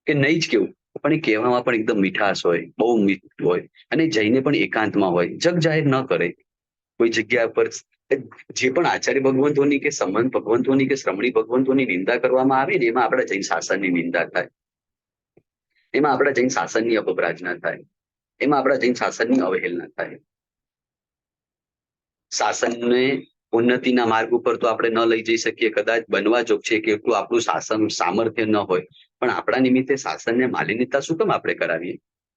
કે નહીં જ કેવું, પણ એ કહેવામાં પણ એકદમ મીઠાશ હોય, બહુ મીઠું હોય, અને જઈને પણ એકાંતમાં હોય, જગ જાહેર ન કરે કોઈ જગ્યા પર. જે પણ આચાર્ય ભગવંતોની કે સંબંધ ભગવંતોની કે શ્રમણી ભગવંતોની નિંદા કરવામાં આવે ને એમાં આપણા જૈન શાસનની નિંદા થાય, એમાં આપણા જૈન શાસનની અપભ્રાજના થાય, એમાં આપણા જૈન શાસનની અવહેલના થાય. શાસનને ઉન્નતિના માર્ગ ઉપર તો આપણે ન લઈ જઈ શકીએ, કદાચ બનવા જોગ છે કે એટલું આપણું શાસન સામર્થ્ય ન હોય, પણ આપણા નિમિત્તે શાસનને માલિન્યતા શું કેમ આપણે કરાવીએ?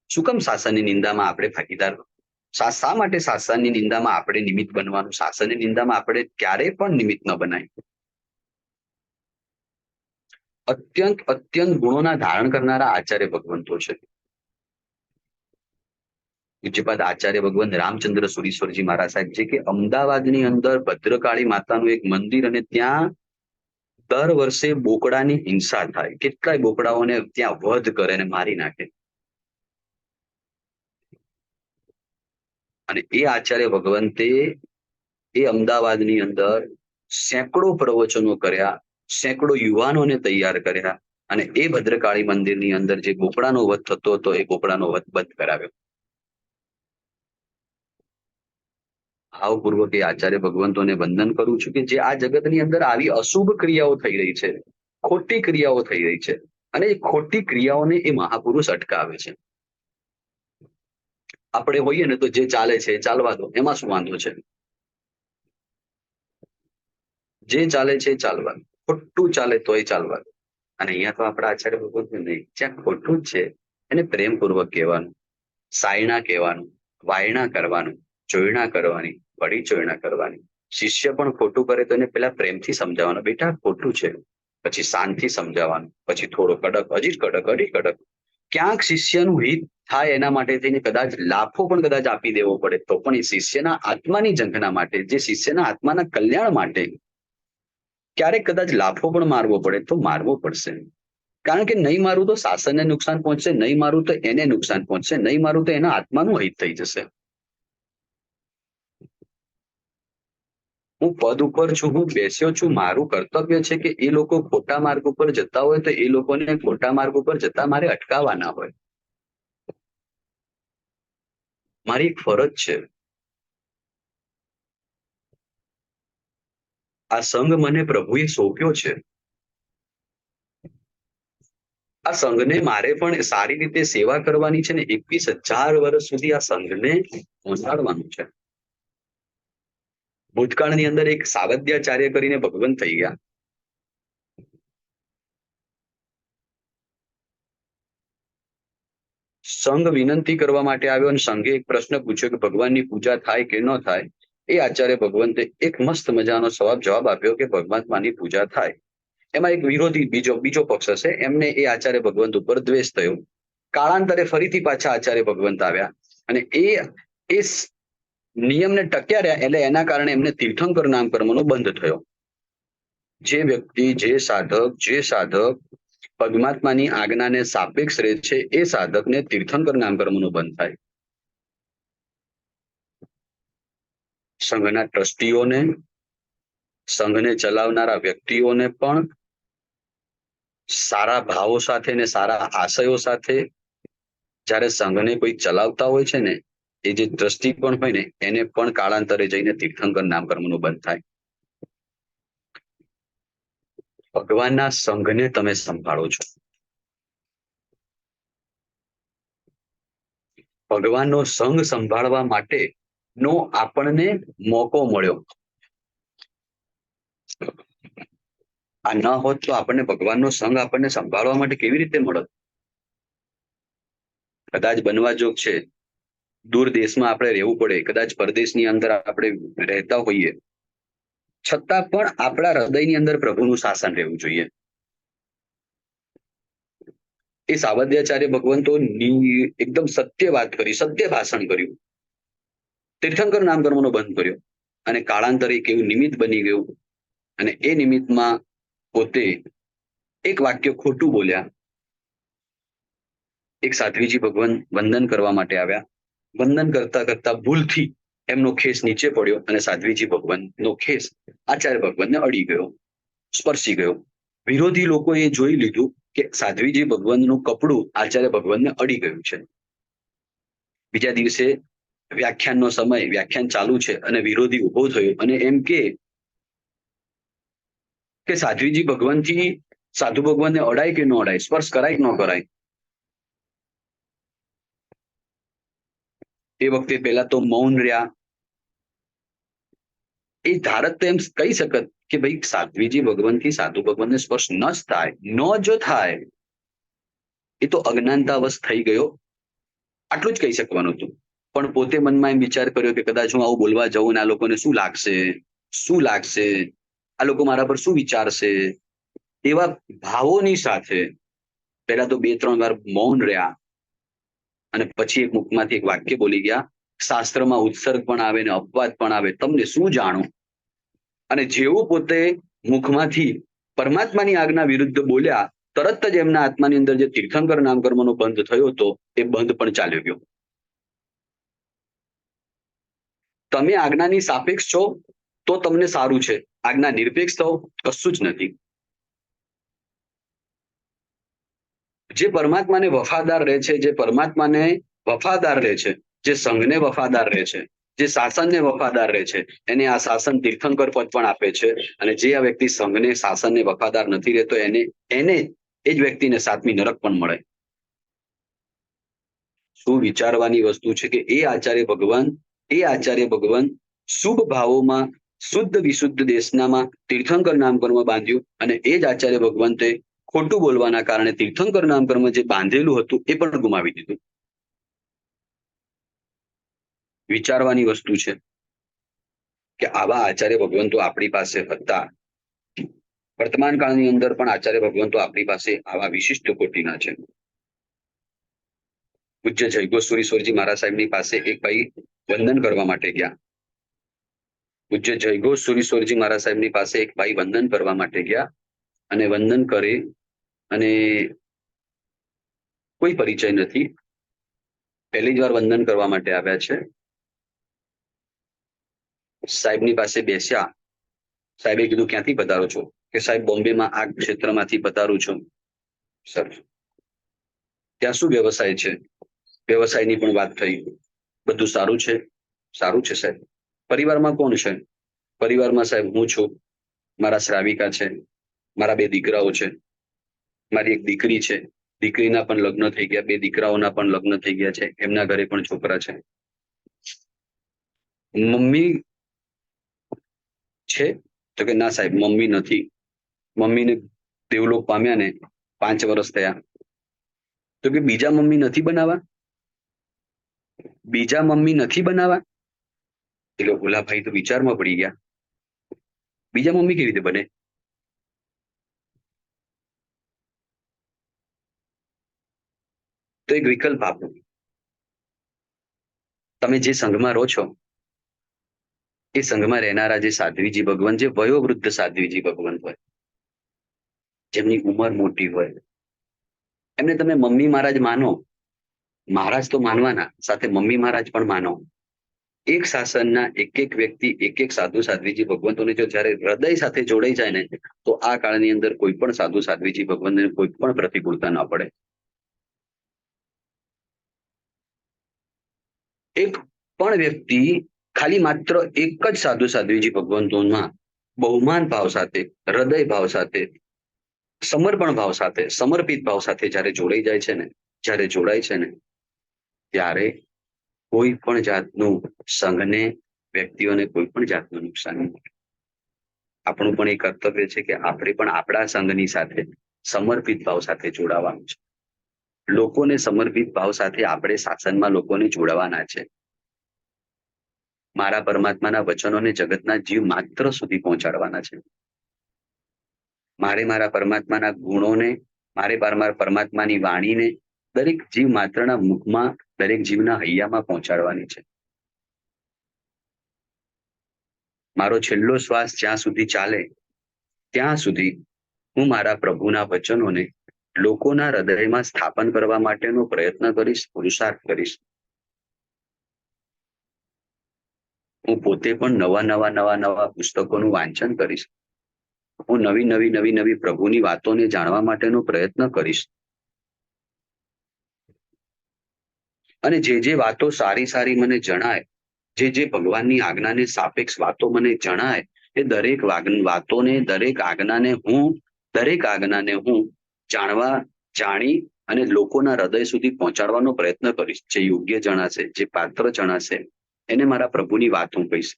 શું કેમ શાસનની નિંદામાં આપણે ભાગીદાર? શા માટે શાસનની નિંદામાં આપણે નિમિત્ત બનવાનું? શાસનની નિંદામાં આપણે ક્યારેય પણ નિમિત્ત ન બનાય. અત્યંત અત્યંત ગુણોના ધારણ કરનારા આચાર્ય ભગવંતો છે. પૂજ્યપાદ આચાર્ય ભગવાન રામચંદ્ર સુરીશ્વરજી મહારાજ સાહેબ છે કે અમદાવાદની અંદર ભદ્રકાળી માતાનું એક મંદિર, અને ત્યાં દર વર્ષે બોકડાની હિંસા થાય, કેટલાય બોકડાઓને ત્યાં વધ કરે અને મારી નાખે. અને એ આચાર્ય ભગવંતે એ અમદાવાદની અંદર સેંકડો પ્રવચનો કર્યા, સેંકડો યુવાનોને તૈયાર કર્યા, અને એ ભદ્રકાળી મંદિરની અંદર જે બોકડાનો વધ થતો હતો એ બોકડાનો વધ બંધ કરાવ્યો. ભાવપૂર્વક એ આચાર્ય ભગવંતોને વંદન કરું છું કે જે આ જગતની અંદર આવી અશુભ ક્રિયાઓ થઈ રહી છે, ખોટી ક્રિયાઓ થઈ રહી છે, અને એ ખોટી ક્રિયાઓને એ મહાપુરુષ અટકાવે છે. આપણે હોઈએ ને તો જે ચાલે છે એ ચાલવા દો, એમાં શું વાંધો છે? જે ચાલે છે એ ચાલવા દો, ખોટું ચાલે તોય ચાલવા દો. અને અહીંયા તો આપણા આચાર્ય ભગવંત નહીં, જ્યાં ખોટું જ છે એને પ્રેમપૂર્વક કહેવાનું, સાયણા કહેવાનું, વાયણા કરવાનું, ચોયણા કરવાની, વળી ચોયણા કરવાની. શિષ્ય પણ ખોટું કરે તો એને પેલા પ્રેમથી સમજાવવાનું, બેટા ખોટું છે, પછી શાંતિથી સમજાવવાનું, પછી થોડો કડક, હજી કડક, હજી કડક. ક્યાંક શિષ્યનું હિત થાય એના માટે થઈને કદાચ લાફો પણ કદાચ આપી દેવો પડે તો પણ એ શિષ્યના આત્માની ઝંખના માટે, જે શિષ્યના આત્માના કલ્યાણ માટે ક્યારેક કદાચ લાફો પણ મારવો પડે તો મારવો પડશે. કારણ કે નહીં મારું તો શાસનને નુકસાન પહોંચશે, નહીં મારું તો એને નુકસાન પહોંચશે, નહીં મારું તો એના આત્માનું હિત થઈ જશે. હું પદ ઉપર છું, હું બેસ્યો છું, મારું કર્તવ્ય છે કે એ લોકો ખોટા માર્ગ ઉપર જતા હોય તો એ લોકોને ખોટા માર્ગ ઉપર જતા મારે અટકાવવાના હોય. મારી એક ફરજ છે. આ સંઘ મને પ્રભુએ સોંપ્યો છે. આ સંઘને મારે પણ સારી રીતે સેવા કરવાની છે ને 21,000 વર્ષ સુધી આ સંઘને પહોંચાડવાનું છે. ભૂતકાળની અંદર એક સાવધ્યાચાર્ય કરીને ભગવંત થઈ ગયા. સંઘ વિનંતી કરવા માટે આવ્યો અને સંઘે એક પ્રશ્ન પૂછ્યો કે ભગવાનની પૂજા થાય કે ન થાય. એ આચાર્ય ભગવંતે એક મસ્ત મજાનો જવાબ આપ્યો કે પરમાત્માની પૂજા થાય. એમાં એક વિરોધી બીજો પક્ષ હશે, એમને એ આચાર્ય ભગવંત ઉપર દ્વેષ થયો. કાળાંતરે ફરીથી પાછા આચાર્ય ભગવંત આવ્યા અને એ નિયમને ટક્યા રહ્યા, એટલે એના કારણે એમને તીર્થંકર નામ કર્મનો બંધ થયો. જે વ્યક્તિ, જે સાધક પરમાત્માની આજ્ઞાને સાપેક્ષ રહે છે એ સાધકને તીર્થંકર નામ કર્મનો બંધ થાય. સંઘના ટ્રસ્ટીઓને, સંઘને ચલાવનારા વ્યક્તિઓને પણ સારા ભાવો સાથે ને સારા આશયો સાથે જ્યારે સંઘને કોઈ ચલાવતા હોય છે ને, એ જે ટ્રસ્ટી પણ હોય ને એને પણ કાળાંતરે જઈને તીર્થંકર નામ કર્મનો બંધ થાય. ભગવાનના સંઘને તમે સંભાળો છો. ભગવાનનો સંઘ સંભાળવા માટે નો આપણને મોકો મળ્યો. આ ન હોત તો આપણને ભગવાનનો સંઘ આપણને સંભાળવા માટે કેવી રીતે મળત? કદાચ બનવા જોગ છે દૂર દેશમાં આપણે રહેવું પડે, કદાચ પરદેશની અંદર આપણે રહેતા હોઈએ છતાં પણ આપણા હૃદયની અંદર પ્રભુનું શાસન રહેવું જોઈએ. એ સાવધ્યાચાર્ય ભગવંતો એકદમ સત્ય વાત કરી, સત્ય ભાષણ કર્યું. તીર્થંકર નામ કર્મનો બંધ કર્યો અને કાળાંતરે કેવું નિમિત્ત બની ગયું. અને એ નિમિત્તમાં પોતે એક વાક્ય ખોટું બોલ્યા. એક સાધ્વીજી ભગવાન વંદન કરવા માટે આવ્યા. વંદન કરતા કરતા ભૂલથી એમનો ખેસ નીચે પડ્યો અને સાધ્વીજી ભગવાનનો ખેસ આચાર્ય ભગવાનને અડી ગયો, સ્પર્શી ગયો. વિરોધી લોકોએ જોઈ લીધું કે સાધ્વીજી ભગવાનનું કપડું આચાર્ય ભગવાનને અડી ગયું છે. બીજા દિવસે વ્યાખ્યાનનો સમય, વ્યાખ્યાન ચાલુ છે અને વિરોધી ઉભો થયો અને એમ કે સાધ્વીજી ભગવાનથી સાધુ ભગવાનને અડાય કે ન અડાય, સ્પર્શ કરાય કે ન કરાય. એ વખતે પહેલા તો મૌન રહ્યા. એ ધારત તો એમ કહી શકત કે ભાઈ સાધ્વીજી ભગવાનથી સાધુ ભગવાનને સ્પર્શ ન જ થાય, ન જો થાય એ તો અજ્ઞાનતાવશ થઈ ગયો, આટલું જ કહી શકવાનું હતું. પણ પોતે મનમાં એમ વિચાર કર્યો કે કદાચ હું આવું બોલવા જાઉં ને આ લોકોને શું લાગશે, શું લાગશે, આ લોકો મારા પર શું વિચારશે, એવા ભાવોની સાથે પહેલા તો 2-3 વાર મૌન રહ્યા અને પછી એક મુખમાંથી એક વાક્ય બોલી ગયા, શાસ્ત્રમાં ઉત્સર્ગ પણ આવે ને અપવાદ પણ આવે, તમને શું જાણો. અને જેવું પોતે મુખમાંથી પરમાત્માની આજ્ઞા વિરુદ્ધ બોલ્યા, તરત જ એમના આત્માની અંદર જે તીર્થંકર નામ કર્મનો બંધ થયો હતો એ બંધ પણ ચાલ્યો ગયો. તમે આજ્ઞાની સાપેક્ષ છો તો તમને સારું છે, આજ્ઞા નિરપેક્ષ થો કશું જ નથી. જે પરમાત્માને વફાદાર રહે છે, જે પરમાત્માને વફાદાર રહે છે, જે સંઘને વફાદાર રહે છે, જે શાસનને વફાદાર રહે છે, એને આ શાસન તીર્થંકર પદ પણ આપે છે. અને જે આ વ્યક્તિ સંઘને શાસનને વફાદાર નથી રહેતો એને એને એ જ વ્યક્તિને 7મી નરક પણ મળે. શું વિચારવાની વસ્તુ છે કે એ આચાર્ય ભગવાન શુભ ભાવોમાં શુદ્ધ વિશુદ્ધ દેશનામાં તીર્થંકર નામ કર્મ બાંધ્યું અને એ જ આચાર્ય ભગવાન તે ખોટું બોલવાના કારણે તીર્થંકર નામ કર્મ જે બાંધેલું હતું એ પણ ગુમાવી દીધું. વિચારવાની વસ્તુ છે કે આવા આચાર્ય ભગવંતો આપણી પાસે હતા. વર્તમાન કાળની અંદર પણ આચાર્ય ભગવંતો આપણી પાસે આવા વિશિષ્ટ કોટીના છે. પૂજ્ય જયઘોષ મહારાજ સાહેબની પાસે એક ભાઈ વંદન કરવા માટે ગયા. પૂજ્ય જયઘોષ મહારાજ સાહેબની પાસે એક ભાઈ વંદન કરવા માટે ગયા અને વંદન કરે અને કોઈ પરિચય નથી, પહેલી જ વાર વંદન કરવા માટે આવ્યા છે. સાહેબની પાસે બેસ્યા. સાહેબે કીધું ક્યાંથી પધારો છો? કે સાહેબ બોમ્બેમાં આ ક્ષેત્રમાંથી પધારું છું. સર ત્યાં શું વ્યવસાય છે? વ્યવસાયની પણ વાત થઈ. બધું સારું છે? સારું છે સાહેબ. પરિવારમાં કોણ છે? પરિવારમાં સાહેબ હું છું, મારા શ્રાવિકા છે, મારા 2 દીકરાઓ છે, મારી એક દીકરી છે, દીકરીના પણ લગ્ન થઈ ગયા, 2 દીકરાઓના પણ લગ્ન થઈ ગયા છે, એમના ઘરે પણ છોકરા છે. મમ્મી છે? તો કે ના સાહેબ મમ્મી નથી, મમ્મીને દેવલોક પામ્યા ને 5 વર્ષ થયા. તો કે બીજા મમ્મી નથી બનાવવા? બીજા મમ્મી નથી બનાવવા? એટલે ઓલા ભાઈ તો વિચારમાં પડી ગયા, બીજા મમ્મી કેવી રીતે બને? તો એક વિકલ્પ આપો. તમે જે સંઘમાં રહો છો એ સંઘમાં રહેનારા જે સાધ્વીજી ભગવાન, જે વયોવૃદ્ધ સાધ્વીજી ભગવાન હોય, જેમની ઉંમર મોટી હોય, એમને તમે મમ્મી મહારાજ માનો. મહારાજ તો માનવાના, સાથે મમ્મી મહારાજ પણ માનો. એક શાસનના એક એક વ્યક્તિ, એક એક સાધુ સાધ્વીજી ભગવંતોને જો જ્યારે હૃદય સાથે જોડાઈ જાય ને, તો આ કાળની અંદર કોઈ પણ સાધુ સાધ્વીજી ભગવંતને કોઈ પણ પ્રતિકૂળતા ન પડે. એક પણ વ્યક્તિ ખાલી માત્ર એક જ સાધુ સાધ્વીજી ભગવંતોમાં બહુમાન ભાવ સાથે, હૃદય ભાવ સાથે, સમર્પણ ભાવ સાથે, સમર્પિત ભાવ સાથે જ્યારે જોડાઈ જાય છે ને, જ્યારે જોડાય છે ને, ત્યારે કોઈ પણ જાતનું સંઘને, વ્યક્તિઓને કોઈ પણ જાતનું નુકસાન નહીં. આપણું પણ એ કર્તવ્ય છે કે આપણે પણ આપણા સંઘની સાથે સમર્પિત ભાવ સાથે જોડાવાનું છે. લોકોને સમર્પિત ભાવ સાથે આપણે શાસનમાં લોકોને જોડવાના છે. મારા પરમાત્માના વચનોને જગતના જીવ માત્ર સુધી પહોંચાડવાના છે. મારે મારા પરમાત્માના ગુણોને, મારે મારા પરમાત્માની વાણીને દરેક જીવ માત્રના મુખમાં, દરેક જીવના હૈયામાં પહોંચાડવાની છે. મારો છેલ્લો શ્વાસ જ્યાં સુધી ચાલે ત્યાં સુધી હું મારા પ્રભુના વચનોને લોકોના હૃદયમાં સ્થાપન કરવા માટેનો પ્રયત્ન કરીશ, પુરુષાર્થ કરીશ. હું પોતે પણ નવા પુસ્તકોનું વાંચન કરીશ. હું નવી પ્રભુની વાતોને જાણવા માટેનો પ્રયત્ન કરીશ. અને જે વાતો સારી મને જણાય, જે ભગવાનની આજ્ઞાને સાપેક્ષ વાતો મને જણાય, એ દરેક વાતોને, દરેક આજ્ઞાને હું જાણી અને લોકોના હૃદય સુધી પહોંચાડવાનો પ્રયત્ન કરીશ. જે યોગ્ય જણાશે, જે પાત્ર જણાશે, એને મારા પ્રભુની વાત હું કહીશ.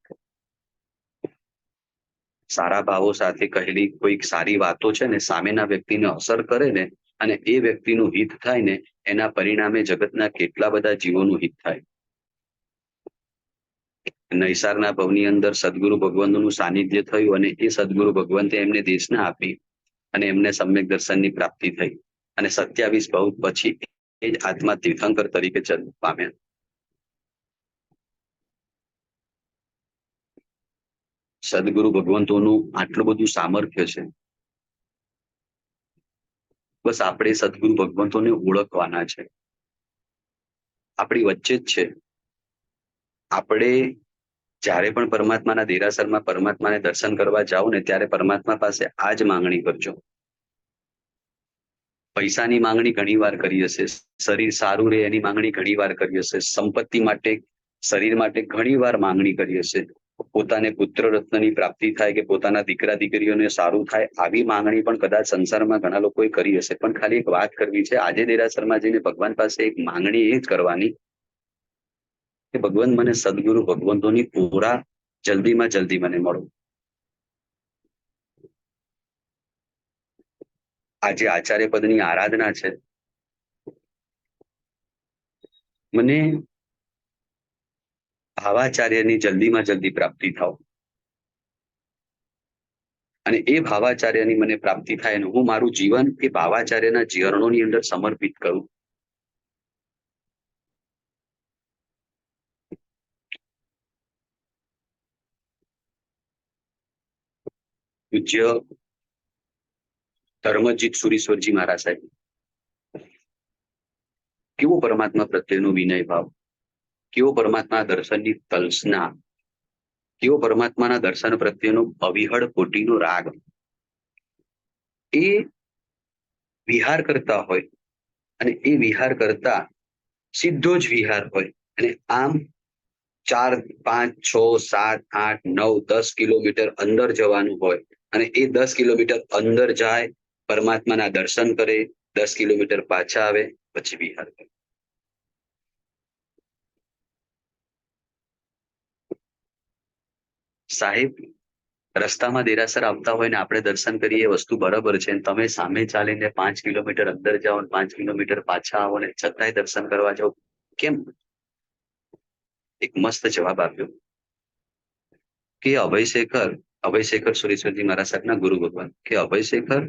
સારા ભાવો સાથે કહેલી કોઈક સારી વાતો છે ને, સામેના વ્યક્તિને અસર કરે ને, અને એ વ્યક્તિનું હિત થાય ને, એના પરિણામે જગતના કેટલા બધા જીવોનું હિત થાય. નૈસારના ભવની અંદર સદગુરુ ભગવંતનું સાનિધ્ય થયું અને એ સદગુરુ ભગવંતે એમને દેશના આપી અને એમને સમ્યક દર્શનની પ્રાપ્તિ થઈ. અને 27 ભવ પછી એ જ આત્મા તીર્થંકર તરીકે જન્મ પામ્યા. સદગુરુ ભગવંતોનું આટલું બધું સામર્થ્ય છે. બસ આપણે સદગુરુ ભગવંતોને ઓળખવાના છે. આપણી વચ્ચે જ છે. આપણે જ્યારે પણ પરમાત્માના દેરાસરમાં પરમાત્માને દર્શન કરવા જાઓ ને, ત્યારે પરમાત્મા પાસે આ જ માંગણી કરજો. પૈસાની માંગણી ઘણી વાર કરી હશે, શરીર સારું રહે એની માંગણી ઘણી વાર કરી હશે, સંપત્તિ માટે, શરીર માટે ઘણી વાર માંગણી કરી હશે, પોતાને પુત્ર રત્નની પ્રાપ્તિ થાય કે પોતાના દીકરા દીકરીઓને સારું થાય, આવી માંગણી પણ કદાચ સંસારમાં ઘણા લોકોએ કરી હશે. પણ ખાલી એક વાત કરવી છે, આજે દેરાસરમાં જઈને ભગવાન પાસે એક માંગણી એ જ કરવાની કે ભગવાન મને સદગુરુ ભગવંતોની પૂરા જલ્દીમાં જલ્દી મને મળો. આજે આચાર્ય પદની આરાધના છે. મને ભાવાચાર્યની જલ્દીમાં જલ્દી પ્રાપ્તિ થાવ અને એ ભાવાચાર્યની મને પ્રાપ્તિ થાય અને હું મારું જીવન એ ભાવાચાર્યના ચરણોની અંદર સમર્પિત કરું. પૂજ્ય ધર્મજીત સુરીશ્વરજી મહારાજ સાહેબ, કેવો પરમાત્મા પ્રત્યેનો વિનય ભાવ, કેવો પરમાત્મા દર્શનની તલસના, કેવો પરમાત્માના દર્શન પ્રત્યેનો અવિહળ કોટીનો રાગ. એ વિહાર કરતા હોય અને એ વિહાર કરતા સીધો જ વિહાર હોય અને આમ 4, 5, 6, 7, 8, 9, 10 કિલોમીટર અંદર જવાનું હોય અને એ 10 કિલોમીટર અંદર જાય, પરમાત્માના દર્શન કરે, 10 કિલોમીટર પાછા આવે, પછી વિહાર કરે. સાહેબ, રસ્તામાં દેરાસર આવતા હોય ને આપણે દર્શન કરીએ, વસ્તુ બરાબર છે. તમે સામે ચાલીને 5 કિલોમીટર અંદર જાઓ, 5 કિલોમીટર પાછા આવો ને છતાંય દર્શન કરવા જાઓ, કેમ? એક મસ્ત જવાબ આપ્યો કે અભયશેખર સુરેશ્વરજી મારા સાહેબના ગુરુ ભગવાન કે અભયશેખર,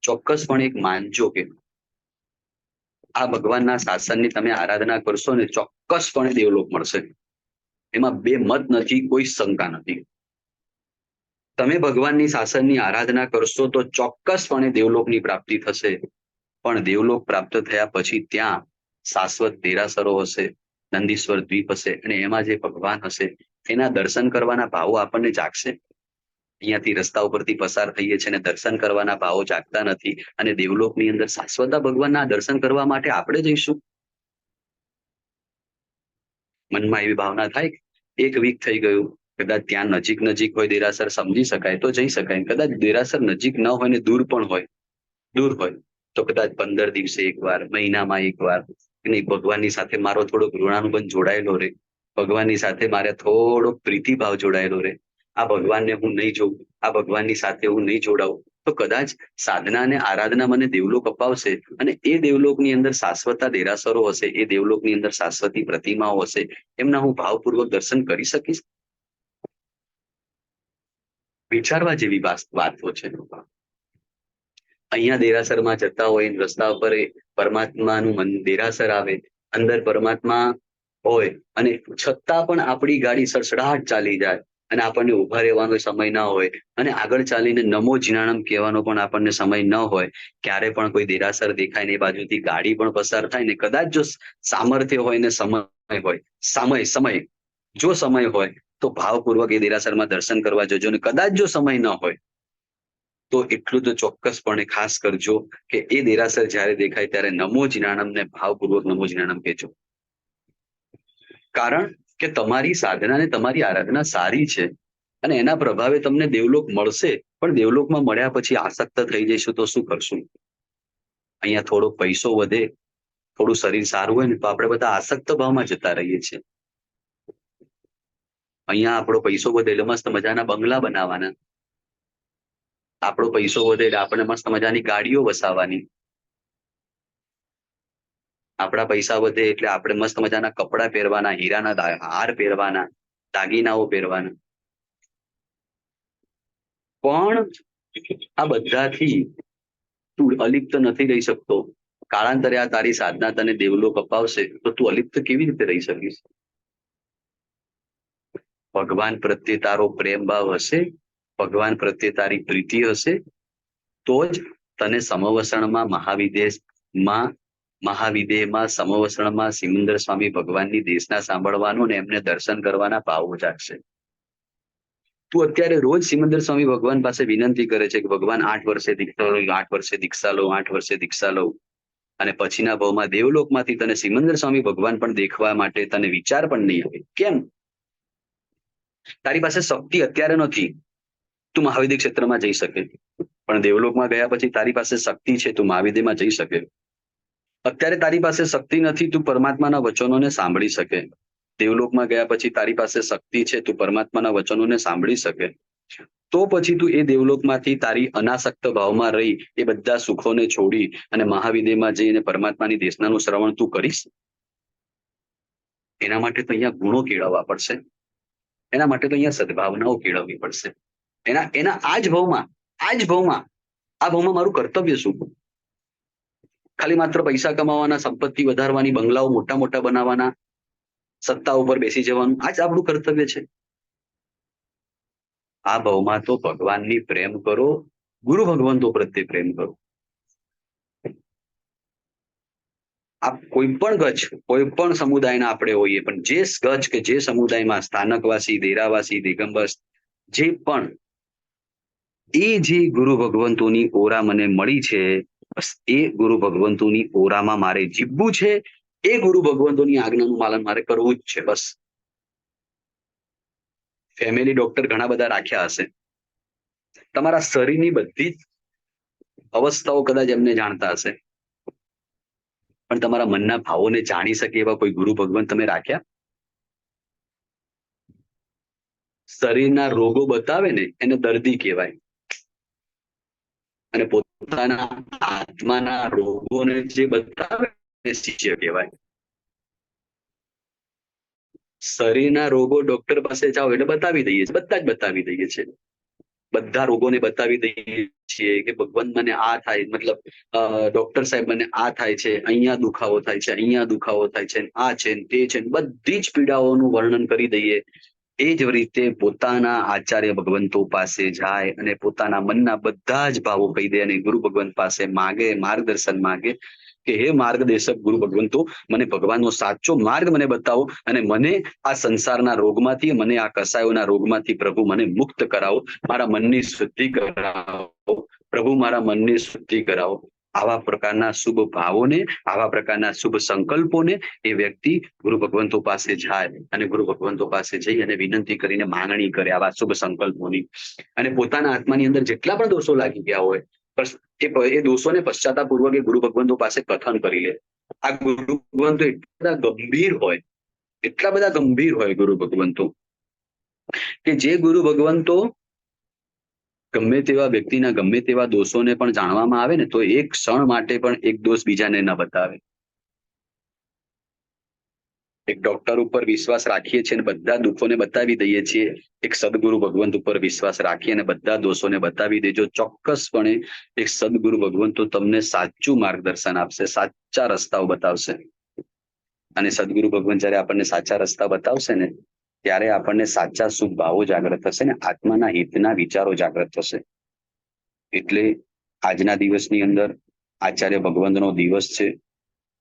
ચોક્કસપણે એક માનજો કે આ ભગવાનના શાસનની તમે આરાધના કરશો ને, ચોક્કસપણે દેવલોક મળશે. એમાં બે મત નથી, કોઈ શંકા નથી. તમે ભગવાનની શાસનની આરાધના કરશો તો ચોક્કસપણે દેવલોકની પ્રાપ્તિ થશે. પણ દેવલોક પ્રાપ્ત થયા પછી ત્યાં શાશ્વત દેરાસરો હશે, નંદીશ્વર દ્વીપ હશે અને એમાં જે ભગવાન હશે એના દર્શન કરવાના ભાવો આપણને જાગશે. અહીંયાથી રસ્તા ઉપરથી પસાર થઈએ છીએ અને દર્શન કરવાના ભાવો જાગતા નથી અને દેવલોકની અંદર શાશ્વત ભગવાનના દર્શન કરવા માટે આપણે જઈશું. મનમાં એવી ભાવના થાય, એક વીક થઈ ગયું, કદાચ ત્યાં નજીક હોય દેરાસર, સમજી શકાય તો જઈ શકાય. કદાચ દેરાસર નજીક ન હોય ને દૂર હોય તો કદાચ 15 દિવસે એકવાર, મહિનામાં એકવાર, નહીં ભગવાનની સાથે મારો થોડો ઋણાનુબંધ જોડાયેલો રહે, ભગવાનની સાથે મારે થોડો પ્રીતિભાવ જોડાયેલો રહે. આ ભગવાનને હું નહીં જોઉં, આ ભગવાનની સાથે હું નહીં જોડાઉં, તો કદાચ સાધના અને આરાધના મને દેવલોક અપાવશે, અને એ દેવલોકની અંદર શાશ્વતા દેરાસરો હશે, એ દેવલોકની અંદર શાશ્વતી પ્રતિમાઓ હશે, એમના હું ભાવપૂર્વક દર્શન કરી શકીશ. વિચારવા જેવી વાતો છે. અહીંયા દેરાસરમાં જતા હોય, રસ્તા ઉપર પરમાત્માનું દેરાસર આવે, અંદર પરમાત્મા હોય, અને છતાં પણ આપણી ગાડી સડસડાટ ચાલી જાય, અને આપણને ઉભા રહેવાનો સમય ના હોય, અને આગળ ચાલીને નમો જીનાણમ કહેવાનો પણ આપણને સમય ન હોય, ક્યારે પણ કોઈ દેરાસર દેખાય ને એ બાજુથી ગાડી પણ પસાર થાય ને, કદાચ જો સામર્થ્ય હોય ને સમય હોય, સમય જો સમય હોય તો ભાવપૂર્વક એ દેરાસરમાં દર્શન કરવા જજો, ને કદાચ જો સમય ન હોય તો એટલું તો ચોક્કસપણે ખાસ કરજો કે એ દેરાસર જ્યારે દેખાય ત્યારે નમો જીનાણમ ને ભાવપૂર્વક નમો જીનાણમ કહેજો. કારણ કે તમારી સાધના ને તમારી આરાધના સારી છે, અને એના પ્રભાવે તમને દેવલોક મળશે, પણ દેવલોકમાં મળ્યા પછી આસક્ત થઈ જઈશું તો શું કરશું? અહીંયા થોડો પૈસો વધે, થોડું શરીર સારું હોય ને તો આપણે બધા આસક્ત ભાવમાં જતા રહીએ છીએ. અહીંયા આપણો પૈસો વધે એટલે મસ્ત મજાના બંગલા બનાવવાના, આપણો પૈસો વધે એટલે આપણે મસ્ત મજાની ગાડીઓ વસાવવાની, આપણા પૈસા વધે એટલે આપણે મસ્ત મજાના કપડા પહેરવાના, હીરાના હાર પહેરવાના, દાગીનાઓ પહેરવાના. પણ આ બધાથી તું અલિપ્ત નથી રહી શકતો. કાળાંતરે આ તારી સાધના તને દેવલોક અપાવશે તો તું અલિપ્ત કેવી રીતે રહી શકીશ? ભગવાન પ્રત્યે તારો પ્રેમ ભાવ હશે, ભગવાન પ્રત્યે તારી પ્રીતિ હશે, તો જ તને સમવસણમાં મહાવિદેહમાં સમવસણમાં સિમંદર સ્વામી ભગવાનની દેશના સાંભળવાનું ને એમને દર્શન કરવાના ભાવો જાગશે. તું અત્યારે રોજ સિમંદર સ્વામી ભગવાન પાસે વિનંતી કરે છે કે ભગવાન 8 વર્ષે દીક્ષા લો, 8 વર્ષે દીક્ષા લો, 8 વર્ષે દીક્ષા લો, અને પછીના ભાવમાં દેવલોકમાંથી તને સિમંદર સ્વામી ભગવાન પણ દેખવા માટે તને વિચાર પણ નહીં આવે. કેમ? તારી પાસે શક્તિ અત્યારે નથી, તું મહાવિદ્ય ક્ષેત્રમાં જઈ શકે, પણ દેવલોકમાં ગયા પછી તારી પાસે શક્તિ છે, તું મહાવિદ્યમાં જઈ શકે. અત્યારે તારી પાસે શક્તિ નથી, તું પરમાત્માના વચનોને સાંભળી શકે. દેવલોકમાં ગયા પછી તારી પાસે શક્તિ છે, તું પરમાત્માના વચનોને સાંભળી શકે. તો પછી તું એ દેવલોકમાંથી તારી અનાસક્ત ભાવમાં રહી એ બધા સુખોને છોડી અને મહાવિદ્યમાં જઈને પરમાત્માની દેશનાનું શ્રવણ તું કરીશ. એના માટે તો અહીંયા ગુણો કેળવવા પડશે, એના માટે તો અહીંયા સદભાવનાઓ કેળવવી પડશે. એના આ ભાવમાં આ ભાવમાં મારું કર્તવ્ય શું? ખાલી માત્ર પૈસા કમાવાના, સંપત્તિ વધારવાની, બંગલાઓ મોટા મોટા બનાવવાના, સત્તા ઉપર બેસી જવાનું, આ જ આપણું કર્તવ્ય છે? આ ભાવમાં તો ભગવાનની પ્રેમ કરો, ગુરુ ભગવંતો પ્રત્યે પ્રેમ કરો. આ કોઈ પણ ગજ, કોઈ પણ સમુદાયના આપણે હોઈએ, પણ જે ગજ કે જે સમુદાયમાં સ્થાનકવાસી, દેરાવાસી, દિગંબર, જે પણ જે ગુરુ ભગવંતોની ઓરા મને મળી છે, બસ એ ગુરુ ભગવંતોની ઓરામાં મારે જીવવું છે, એ ગુરુ ભગવંતોની આજ્ઞાનું પાલન મારે કરવું જ છે. બસ. ફેમિલી ડોક્ટર ઘણા બધા રાખ્યા હશે, તમારા શરીરની બધી જ અવસ્થાઓ કદાચ એમને જાણતા હશે, પણ તમારા મનના ભાવોને જાણી શકે એવા કોઈ ગુરુ ભગવાન તમે રાખ્યા? શરીરના રોગો બતાવે ને એને દર્દી કહેવાય, અને પોતાના આત્માના રોગોને જે બતાવે એને શિષ્ય કહેવાય. શરીરના રોગો ડોક્ટર પાસે જાઓ એટલે બતાવી દઈએ છીએ, બધા જ બતાવી દઈએ છીએ, બધા રોગોને બતાવી દઈએ છીએ કે ભગવાન મને આ થાય, મતલબ ડોક્ટર સાહેબ મને આ થાય છે, અહીંયા દુખાવો થાય છે, અહીંયા દુખાવો થાય છે, આ છે તે છે, બધી જ પીડાઓનું વર્ણન કરી દઈએ. એ જ રીતે પોતાના આચાર્ય ભગવંતો પાસે જાય અને પોતાના મનના બધા જ ભાવો કહી દે, અને ગુરુ ભગવંત પાસે માગે, માર્ગદર્શન માગે કે હે માર્ગદર્શક ગુરુ ભગવંતો, મને ભગવાનનો સાચો માર્ગ મને બતાવો, અને મને આ સંસારના રોગમાંથી, મને આ કસાયોના રોગમાંથી પ્રભુ મને મુક્ત કરાવો, મારા મનની શુદ્ધિ કરાવો પ્રભુ, મારા મનની શુદ્ધિ કરાવો. આવા પ્રકારના શુભ ભાવોને, આવા પ્રકારના શુભ સંકલ્પોને એ વ્યક્તિ ગુરુ ભગવંતો પાસે જાય, અને ગુરુ ભગવંતો પાસે જઈ અને વિનંતી કરીને માંગણી કરે આવા શુભ સંકલ્પોની, અને પોતાના આત્માની અંદર જેટલા પણ દોષો લાગી ગયા હોય એ દોષોને પશ્ચાતાપૂર્વક એ ગુરુ ભગવંતો પાસે કથન કરી લે. આ ગુરુ ભગવંતો એટલા બધા ગંભીર હોય ગુરુ ભગવંતો, કે જે ગુરુ ભગવંતો ગમે તેવા વ્યક્તિના ગમે તેવા દોષોને પણ જાણવામાં આવે ને તો એક ક્ષણ માટે પણ એક દોષ બીજાને ન બતાવે. એક ડોક્ટર ઉપર વિશ્વાસ રાખીએ છીએ અને બધા દુઃખોને બતાવી દઈએ છીએ. એક સદગુરુ ભગવંત ઉપર વિશ્વાસ રાખી અને બધા દોષોને બતાવી દેજો. ચોક્કસપણે એક સદગુરુ ભગવંતો તમને સાચું માર્ગદર્શન આપશે, સાચા રસ્તાઓ બતાવશે. અને સદગુરુ ભગવાન જયારે આપણને સાચા રસ્તા બતાવશે ને ત્યારે આપણને સાચા શુભ ભાવો જાગૃત થશે ને આત્માના હિતના વિચારો જાગૃત થશે. એટલે આજના દિવસની અંદર આચાર્ય ભગવંતનો દિવસ છે.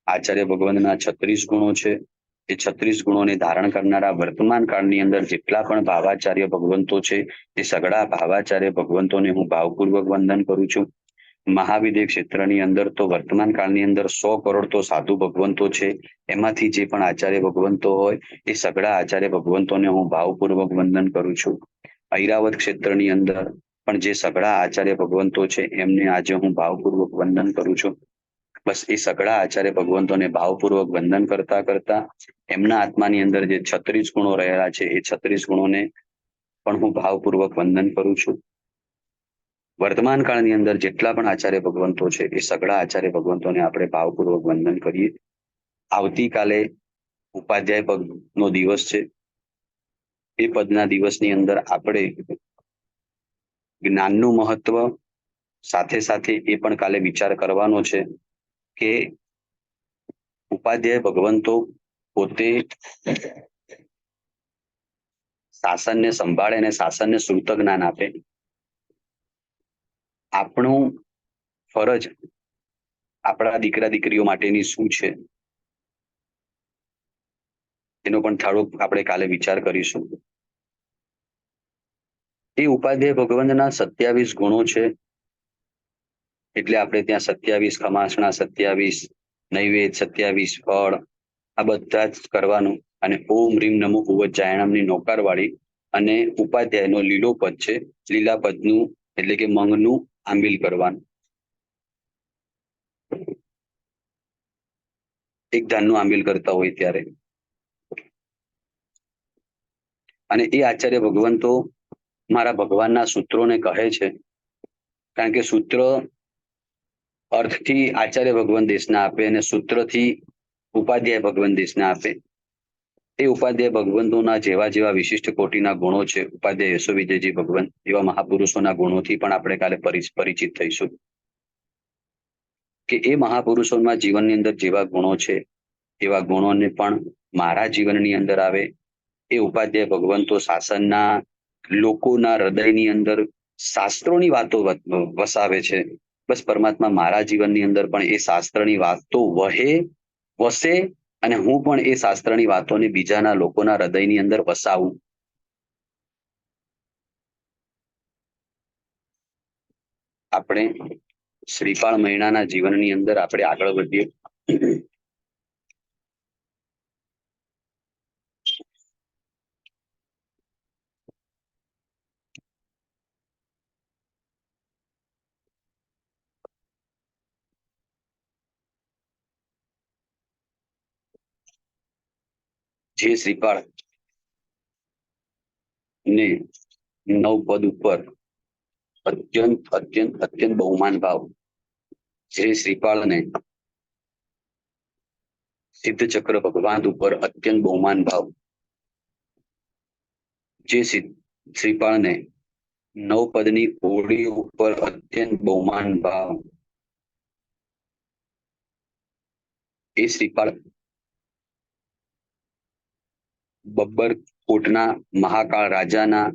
આચાર્ય ભગવંતના 36 ગુણો છે. એ 36 ગુણોને ધારણ કરનારા વર્તમાન કાળની અંદર જેટલા પણ ભાવાચાર્ય ભગવંતો છે એ સગળા ભાવાચાર્ય ભગવંતોને હું ભાવપૂર્વક વંદન કરું છું. મહાવિદ્ય ક્ષેત્રની અંદર તો વર્તમાન કાળની અંદર 100 કરોડ તો સાધુ ભગવંતો છે. એમાંથી જે પણ આચાર્ય ભગવંતો હોય એ સગળા આચાર્ય ભગવંતોને હું ભાવપૂર્વક વંદન કરું છું. ઐરાવત ક્ષેત્રની અંદર પણ જે સગળા આચાર્ય ભગવંતો છે એમને આજે હું ભાવપૂર્વક વંદન કરું છું. બસ એ સગળા આચાર્ય ભગવંતોને ભાવપૂર્વક વંદન કરતા કરતા એમના આત્માની અંદર જે 36 ગુણો રહેલા છે એ 36 ગુણોને પણ હું ભાવપૂર્વક વંદન કરું છું. વર્તમાન કાળની અંદર જેટલા પણ આચાર્ય ભગવંતો છે એ સગળા આચાર્ય ભગવંતોને આપણે ભાવપૂર્વક વંદન કરીએ. આવતીકાલે ઉપાધ્યાય પદનો દિવસ છે. એ પદના દિવસની અંદર આપણે જ્ઞાનનું મહત્વ સાથે સાથે એ પણ કાલે વિચાર કરવાનો છે કે ઉપાધ્યાય ભગવંતો પોતે શાસનને સંભાળે અને શાસનને શ્રુત જ્ઞાન આપે. આપણું ફરજ આપણા દીકરા દીકરીઓ માટેની શું છે એનો પણ થોડોક આપણે કાલે વિચાર કરીશું. એ ઉપાધ્યાય ભગવંતના 27 ગુણો છે. એટલે આપણે ત્યાં 27 ખમાસણા, 27 નૈવેદ્ય, 27 ફળ આ બધા જ કરવાનું. અને ઓમ રીમ નમો ઉવજ્જાયણમની નોકાર વાળી અને ઉપાધ્યાયનો લીલો પદ છે. લીલા પદનું એટલે કે મંગનું આંબિલ કરવાનું. એક ધાનનું આંબિલ કરતા હોય ત્યારે. અને એ આચાર્ય ભગવંતો મારા ભગવાનના સૂત્રોને કહે છે. કારણ કે સૂત્ર અર્થથી આચાર્ય ભગવાન દેશના આપે અને સૂત્રથી ઉપાધ્યાય ભગવાન દેશના આપે. એ ઉપાધ્યાય ભગવંતોના જેવા જેવા વિશિષ્ટ કોટીના ગુણો છે. ઉપાધ્યાય યશોવિજયજી ભગવંત એવા મહાપુરુષોના ગુણોથી પણ આપણે કાલે પરિચિત થઈશું. કે એ મહાપુરુષોના જીવનની અંદર જેવા ગુણો છે એવા ગુણોને પણ મારા જીવનની અંદર આવે. એ ઉપાધ્યાય ભગવંતો શાસનના લોકોના હૃદયની અંદર શાસ્ત્રોની વાતો વસાવે છે. બસ પરમાત્મા મારા જીવનની અંદર પણ એ શાસ્ત્રની વાતો વસે અને હું પણ એ શાસ્ત્રની વાતોને બીજાના લોકોના હૃદયની અંદર વસાવું. આપણે શ્રીપાળ મહિનાના જીવનની અંદર આપણે આગળ વધીએ. જે શ્રીપાળ ને 9 પદ ઉપર અત્યંત અત્યંત અત્યંત બહુમાન ભાવ જે શ્રીપાળને સિદ્ધ ચક્ર ભગવાન ઉપર અત્યંત બહુમાન ભાવ જે શ્રીપાળને 9 પદની ઓળી ઉપર અત્યંત બહુમાન ભાવ એ શ્રીપાળ બબ્બર કોટના મહાકાળ રાજાના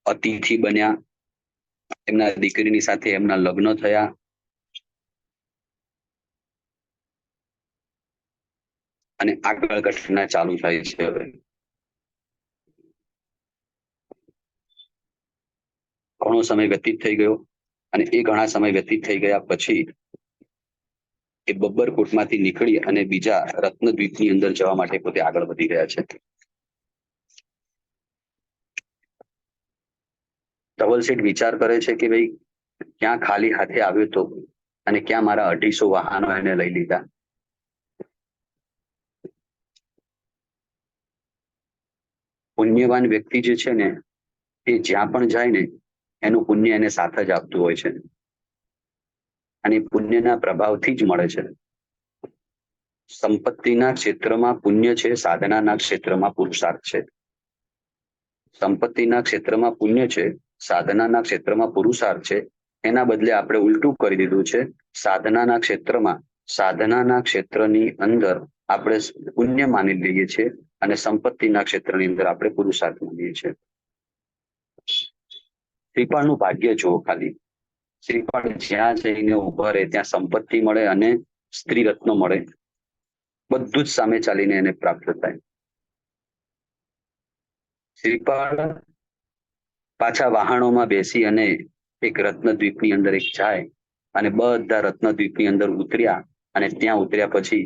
અતિથિ બન્યા. એમના દીકરીની સાથે એમના લગ્ન થયા. અને આગળ ઘટના ચાલુ થાય છે. હવે ઘણો સમય વ્યતીત થઈ ગયો અને એ ઘણા સમય વ્યતીત થઈ ગયા પછી એ બબ્બર કોટમાંથી નીકળી અને બીજા રત્નદ્વીપની અંદર જવા માટે પોતે આગળ વધી રહ્યા છે. ધવલ શેઠ વિચાર કરે છે કે ભાઈ ક્યાં ખાલી હાથે આવ્યો તો અને ક્યાં મારા 250 વાહનો એને લઈ લીધા. પુણ્યવાન વ્યક્તિ જે છે ને એ જ્યાં પણ જાય ને એનું પુણ્ય એને સાથ જ આપતું હોય છે, અને પુણ્યના પ્રભાવથી જ મળે છે. સંપત્તિના ક્ષેત્રમાં પુણ્ય છે, સાધનાના ક્ષેત્રમાં પુરુષાર્થ છે. સંપત્તિના ક્ષેત્રમાં પુણ્ય છે, સાધનાના ક્ષેત્રમાં પુરુષાર્થ છે. એના બદલે આપણે ઉલટું કરી દીધું છે. સાધનાના ક્ષેત્રની અંદર આપણે પુણ્ય માની લઈએ છીએ, અને સંપત્તિના ક્ષેત્રની અંદર આપણે પુરુષાર્થ માનીએ છીએ. શ્રીફળનું ભાગ્ય જુઓ ખાલી. શ્રીફળ જ્યાં જઈને ઉભા રહે ત્યાં સંપત્તિ મળે અને સ્ત્રી રત્ન મળે, બધું જ સામે ચાલીને એને પ્રાપ્ત થાય. શ્રીફળ પાછા વાહણોમાં બેસી અને એક રત્નદ્વીપની અંદર એક જાય, અને બધા રત્નદ્વીપની અંદર ઉતર્યા, અને ત્યાં ઉતર્યા પછી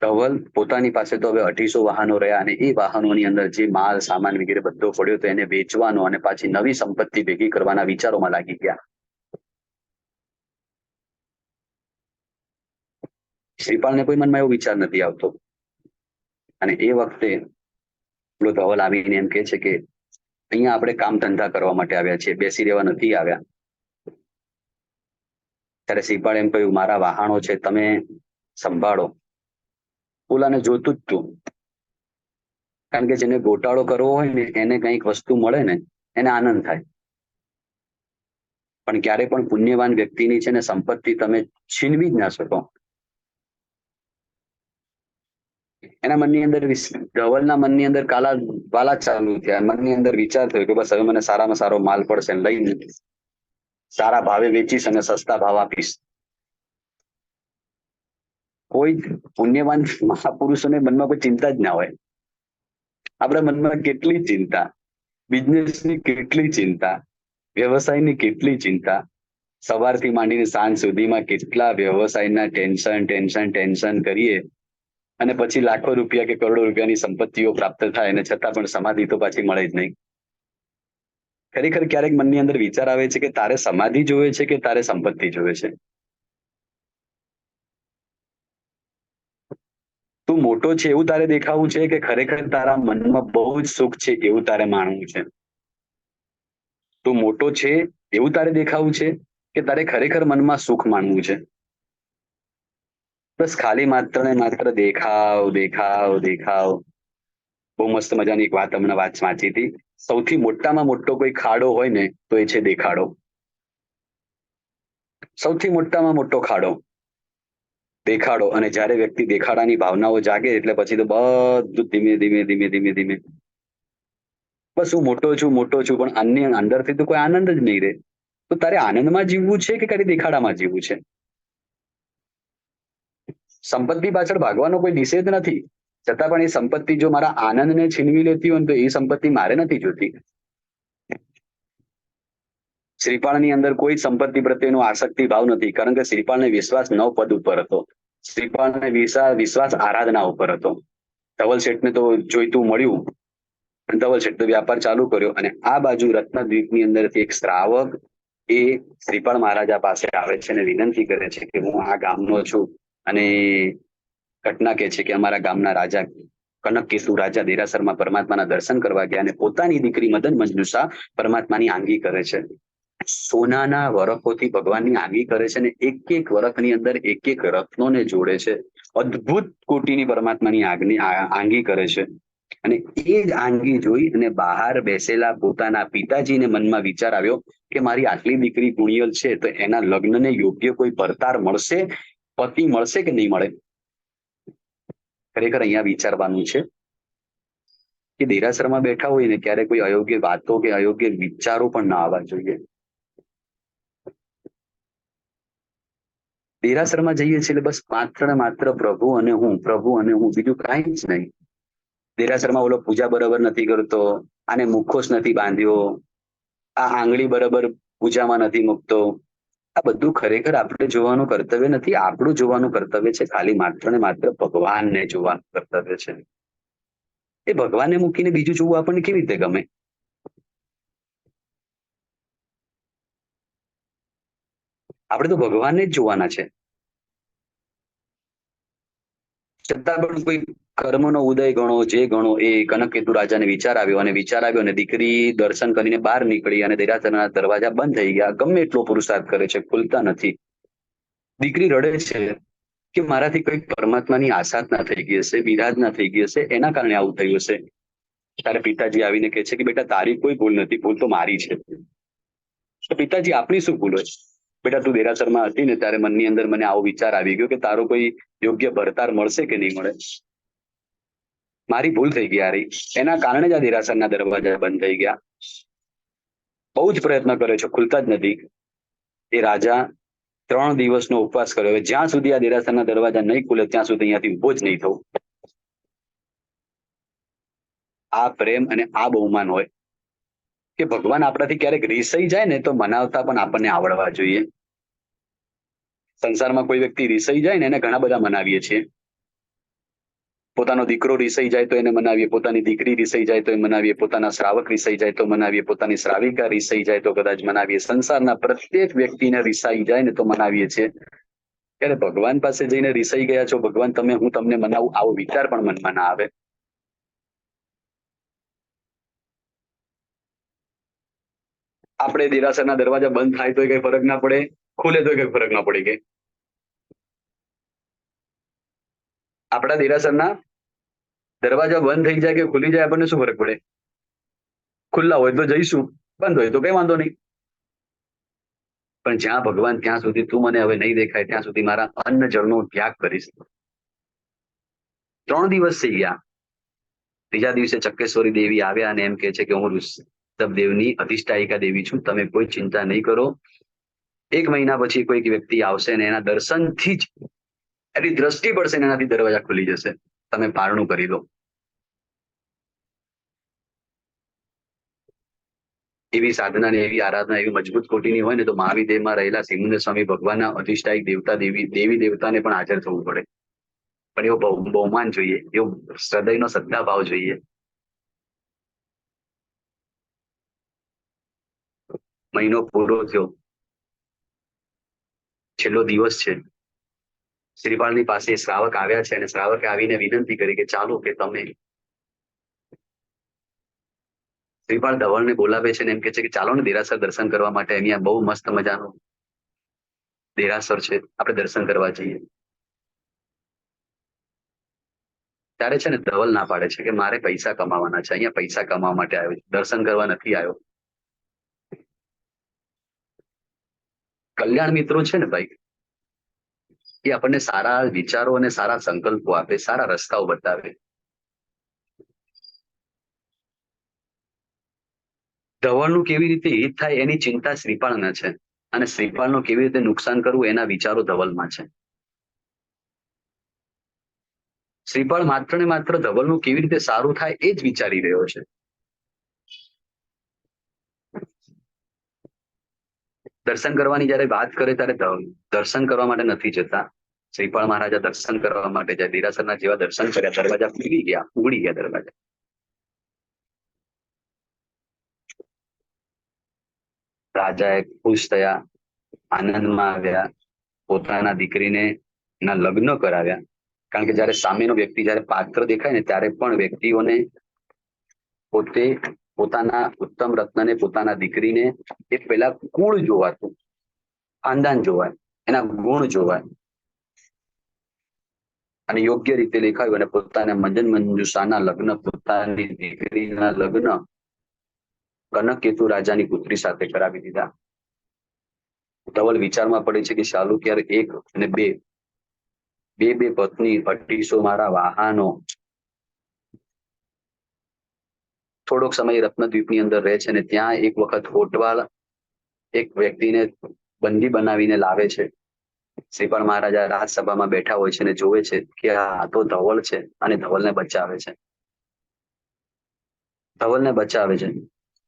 ધવલ પોતાની પાસે તો હવે 250 વાહનો રહ્યા, અને એ વાહનોની અંદર જે માલ સામાન વગેરે બધો પડ્યો તો એને વેચવાનો અને પાછી નવી સંપત્તિ ભેગી કરવાના વિચારોમાં લાગી ગયા. શ્રીપાલને કોઈ મનમાં એવો વિચાર નથી આવતો. અને એ વખતે પેલો ધવલ આવીને એમ કે છે કે અહીંયા આપણે કામ ધંધા કરવા માટે આવ્યા છીએ, બેસી રહેવા નથી આવ્યા. ત્યારે શ્રીપાળ એમ કહ્યું, મારા વાહણો છે, તમે સંભાળો. ઓલાને જોતું જ તું, કારણ કે જેને ગોટાળો કરવો હોય ને એને કંઈક વસ્તુ મળે ને એને આનંદ થાય. પણ ક્યારે પણ પુણ્યવાન વ્યક્તિની છે ને સંપત્તિ તમે છીનવી જ ના શકો. એના મનની અંદર ધવલના મનની અંદર વાલા ચાલુ થયા. મનની અંદર વિચાર થયો કે બસ હવે મને સારામાં સારો માલ પડશે, લઈને સારા ભાવે વેચીશ અને સસ્તા ભાવ આપીશ. કોઈ પુણ્યવાન મહાપુરુષોને મનમાં કોઈ ચિંતા જ ના હોય. આપણા મનમાં કેટલી ચિંતા, બિઝનેસની કેટલી ચિંતા, વ્યવસાયની કેટલી ચિંતા. સવારથી માંડીને સાંજ સુધીમાં કેટલા વ્યવસાયના ટેન્શન કરીએ, અને પછી લાખો રૂપિયા કે કરોડો રૂપિયાની સંપત્તિઓ પ્રાપ્ત થાય, અને છતાં પણ સમાધિ તો પાછી મળે જ નહીં. ખરેખર ક્યારેક મનની અંદર વિચાર આવે છે કે તારે સમાધિ જોવે છે કે તારે સંપત્તિ જોવે છે? તું મોટો છે એવું તારે દેખાવું છે કે ખરેખર તારા મનમાં બહુ જ સુખ છે એવું તારે માનવું છે? તું મોટો છે એવું તારે દેખાવું છે કે તારે ખરેખર મનમાં સુખ માનવું છે? બસ ખાલી માત્ર ને માત્ર દેખાવ દેખાવ દેખાવ. બહુ મસ્ત મજાની એક વાત હમણાં વાંચી હતી. સૌથી મોટામાં મોટો કોઈ ખાડો હોય ને તો એ છે દેખાડો. સૌથી મોટામાં મોટો ખાડો દેખાડો. અને જ્યારે વ્યક્તિ દેખાડાની ભાવનાઓ જાગે એટલે પછી તો બધું ધીમે ધીમે ધીમે ધીમે ધીમે બસ હું મોટો છું પણ અન્ય અંદરથી તો કોઈ આનંદ જ નહીં રહે. તો તારે આનંદમાં જીવવું છે કે ખાલી દેખાડામાં જીવવું છે? સંપત્તિ પાછળ ભાગવાનો કોઈ નિષેધ નથી, છતાં પણ એ સંપત્તિ જો મારા આનંદને છીનવી લેતી હોય ને તો એ સંપત્તિ મારે નથી જોતી. શ્રીપાળની અંદર કોઈ સંપત્તિ પ્રત્યેનો આસક્તિ ભાવ નથી, કારણ કે શ્રીપાળને વિશ્વાસ 9 પદ ઉપર હતો. શ્રીપાળને વિશ્વાસ આરાધના ઉપર હતો. ધવલ શેઠને તો જોઈતું મળ્યું, ધવલ શેઠ તો વ્યાપાર ચાલુ કર્યો. અને આ બાજુ રત્નદ્વીપની અંદરથી એક શ્રાવક એ શ્રીપાળ મહારાજા પાસે આવે છે અને વિનંતી કરે છે કે હું આ ગામનો છું, અને ઘટના કે છે કે અમારા ગામના રાજા કનકકેતુ રાજા દેરાસરમાં પરમાત્માના દર્શન કરવા ગયા, અને પોતાની દીકરી મદન મંજુષા પરમાત્માની આંગી કરે છે. સોનાના વરખોથી ભગવાનની આંગી કરે છે, અને એક એક વરખની અંદર એક એક રત્નોને જોડે છે. અદ્ભુત કોટીની પરમાત્માની આંગી કરે છે. અને એ જ આંગી જોઈ અને બહાર બેસેલા પોતાના પિતાજીને મનમાં વિચાર આવ્યો કે મારી આટલી દીકરી ગુણિયલ છે, તો એના લગ્નને યોગ્ય કોઈ ભરતાર મળશે, પતિ મળશે કે નહીં મળે? ખરેખર અહીંયા વિચારવાનું છે કે દેરાસરમાં બેઠા હોય ને ત્યારે કોઈ અયોગ્ય વાતો કે અયોગ્ય વિચારો પણ ના આવવા જોઈએ. દેરાસરમાં જઈએ છીએ એટલે બસ માત્ર ને માત્ર પ્રભુ અને હું, બીજું કાંઈ જ નહીં. દેરાસરમાં ઓલો પૂજા બરાબર નથી કરતો, આને મુખોશ નથી બાંધ્યો, આ આંગળી બરાબર પૂજામાં નથી મૂકતો. આ બધું ખરેખર આપણે જોવાનું કર્તવ્ય નથી. આપણું જોવાનું કર્તવ્ય છે ખાલી માત્ર ને માત્ર ભગવાનને જોવાનું કર્તવ્ય છે. એ ભગવાનને મૂકીને બીજું જોવું આપણને કેવી રીતે ગમે? આપણે તો ભગવાનને જ જોવાના છે. છતાં પણ કોઈ કર્મનો ઉદય ગણો જે ગણો એ કનકકેતુ રાજાને વિચાર આવ્યો અને દીકરી દર્શન કરીને બહાર નીકળી અને દેરાસરના દરવાજા બંધ થઈ ગયા. ગમે એટલો પુરુષાર્થ કરે છે, ખુલતા નથી. દીકરી રડે છે કે મારાથી કઈ પરમાત્માની આશા જ ના થઈ ગઈ હશે, વિરાજ ના થઈ ગઈ હશે, એના કારણે આવું થયું હશે. તારે પિતાજી આવીને કહે છે કે બેટા તારી કોઈ ભૂલ નથી, ભૂલ તો મારી છે. તો પિતાજી આપની શું ભૂલ હોય? બેટા તું દેરાસરમાં હતી ને ત્યારે મનની અંદર મને આવો વિચાર આવી ગયો કે તારો કોઈ યોગ્ય ભરતાર મળશે કે નહીં મળે. મારી ભૂલ થઈ ગઈ યારી, એના કારણે જ આ દેરાસરના દરવાજા બંધ થઈ ગયા. બહુ જ પ્રયત્ન કર્યો છે, ખુલતા જ નથી. એ રાજા 3 દિવસનો ઉપવાસ કર્યો. જ્યાં સુધી આ દેરાસરના દરવાજા નહીં ખુલે ત્યાં સુધી અહીંયાથી ઉભો જ નહીં થવું. આ પ્રેમ અને આ બહુમાન હોય કે ભગવાન આપણાથી ક્યારેક રીસાઈ જાય ને તો મનાવતા પણ આપણને આવડવા જોઈએ. સંસારમાં કોઈ વ્યક્તિ રીસાઈ જાય ને એને ઘણા બધા મનાવીએ છીએ. પોતાનો દીકરો રીસાઈ જાય તો એને મનાવીએ, પોતાની દીકરી રીસાઈ જાય તો એ મનાવીએ, પોતાના શ્રાવક રીસાઈ જાય તો મનાવીએ, પોતાની શ્રાવિકા રીસાઈ જાય તો કદાચ મનાવીએ. સંસારના પ્રત્યેક વ્યક્તિને રીસાઈ જાય ને તો મનાવીએ છીએ. ત્યારે ભગવાન પાસે જઈને રીસાઈ ગયા છો, ભગવાન તમે હું તમને મનાવું, આવો વિચાર પણ મનમાં ના આવે. આપણે દેરાસરના દરવાજા બંધ થાય તો કઈ ફરક ના પડે, ખુલે તો કઈ ફરક ના પડે. કે આપણા દેરાસરના દરવાજા બંધ થઈ જાય કે ખુલી જાય આપણને શું ફરક પડે? ખુલ્લા હોય તો જઈશું, બંધ હોય તો કઈ વાંધો નહીં. પણ જ્યાં ભગવાન ત્યાં સુધી તું મને હવે નહીં દેખાય ત્યાં સુધી મારા અન્ન જળનો ત્યાગ કરીશ. 3 દિવસ થઈ ગયા. ત્રીજા દિવસે ચક્કેશ્વરી દેવી આવ્યા અને એમ કે છે કે હું ઋષભદેવની અધિષ્ઠાયિકા દેવી છું, તમે કોઈ ચિંતા નહીં કરો. 1 મહિના પછી કોઈક વ્યક્તિ આવશે અને એના દર્શનથી જ એની દ્રષ્ટિ પડશે ને એનાથી દરવાજા ખુલી જશે, તમે પારણું કરી લો. એવી સાધના ને એવી આરાધના એવી મજબૂત કોટીની હોય ને તો મહાવિદેવમાં રહેલા સિમંદર સ્વામી ભગવાનના અધિષ્ઠાયિક દેવતા દેવી દેવતાને પણ હાજર થવું પડે. પણ એવો બહુમાન જોઈએ, એવો હૃદયનો શ્રદ્ધાભાવ જોઈએ. મહિનો પૂરો થયો, છેલ્લો દિવસ છે. શ્રીપાલની પાસે શ્રાવક આવ્યા છે અને શ્રાવકે આવીને વિનંતી કરી કે ચાલો કે તમે. શ્રીપાલ ધવલને બોલાવે છે ને એમ કે છે કે ચાલો ને દેરાસર દર્શન કરવા માટે, અહીંયા બહુ મસ્ત મજાનું દેરાસર છે, આપણે દર્શન કરવા જઈએ. ત્યારે છે ને ધવલ ના પાડે છે કે મારે પૈસા કમાવાના છે, અહીંયા પૈસા કમાવા માટે આવ્યો છું, દર્શન કરવા નથી આવ્યો. કલ્યાણ મિત્રો છે ને ભાઈ, એ આપણને સારા વિચારો અને સારા સંકલ્પો આપે, સારા રસ્તાઓ બતાવે. ધવલનું કેવી રીતે હિત થાય એની ચિંતા શ્રીપાળને છે, અને શ્રીપાળનું કેવી રીતે નુકસાન કરવું એના વિચારો ધવલમાં છે. શ્રીપાળ માત્ર ને માત્ર ધવલનું કેવી રીતે સારું થાય એ જ વિચારી રહ્યો છે. દર્શન કરવાની જયારે વાત કરે ત્યારે દર્શન કરવા માટે નથી જતા. શ્રીપાળ મહારાજા દર્શન કરવા માટે જાય. દેરાસરના જેવા દર્શન કર્યા, દરવાજા ખુલી ગયા, ઉગડી ગયા દરવાજા. રાજાએ ખુશ થયા, આનંદમાં આવ્યા, પોતાના દીકરીને ના લગ્ન કરાવ્યા. કારણ કે જયારે સામેનો વ્યક્તિ જયારે પાત્ર દેખાય ને ત્યારે પણ વ્યક્તિઓને પોતે પોતાના ઉત્તમ રત્નને, પોતાના દીકરીને એ પેલા કુળ જોવાતું, ખાનદાન જોવાય, એના ગુણ જોવાય. અને યોગ્ય રીતે લેખાયું અને પોતાના મજન મંજુષાના લગ્ન, પોતાની દીકરીના લગ્ન કનકકેતુ રાજાની પુત્રી સાથે કરાવી દીધા. ધવલ વિચારમાં પડે છે કે શાલુ ક્યારે 1 અને 2 બે પત્ની, 250 મારા વાહનો. થોડોક સમય રત્નદ્વીપની અંદર રહે છે અને ત્યાં એક વખત કોટવાલ એક વ્યક્તિને બંદી બનાવીને લાવે છે. શ્રીપાળ મહારાજા રાજસભામાં બેઠા હોય છે અને જોવે છે કે આ તો ધવલ છે અને ધવલને બચાવે છે. ધવલને બચાવે છે.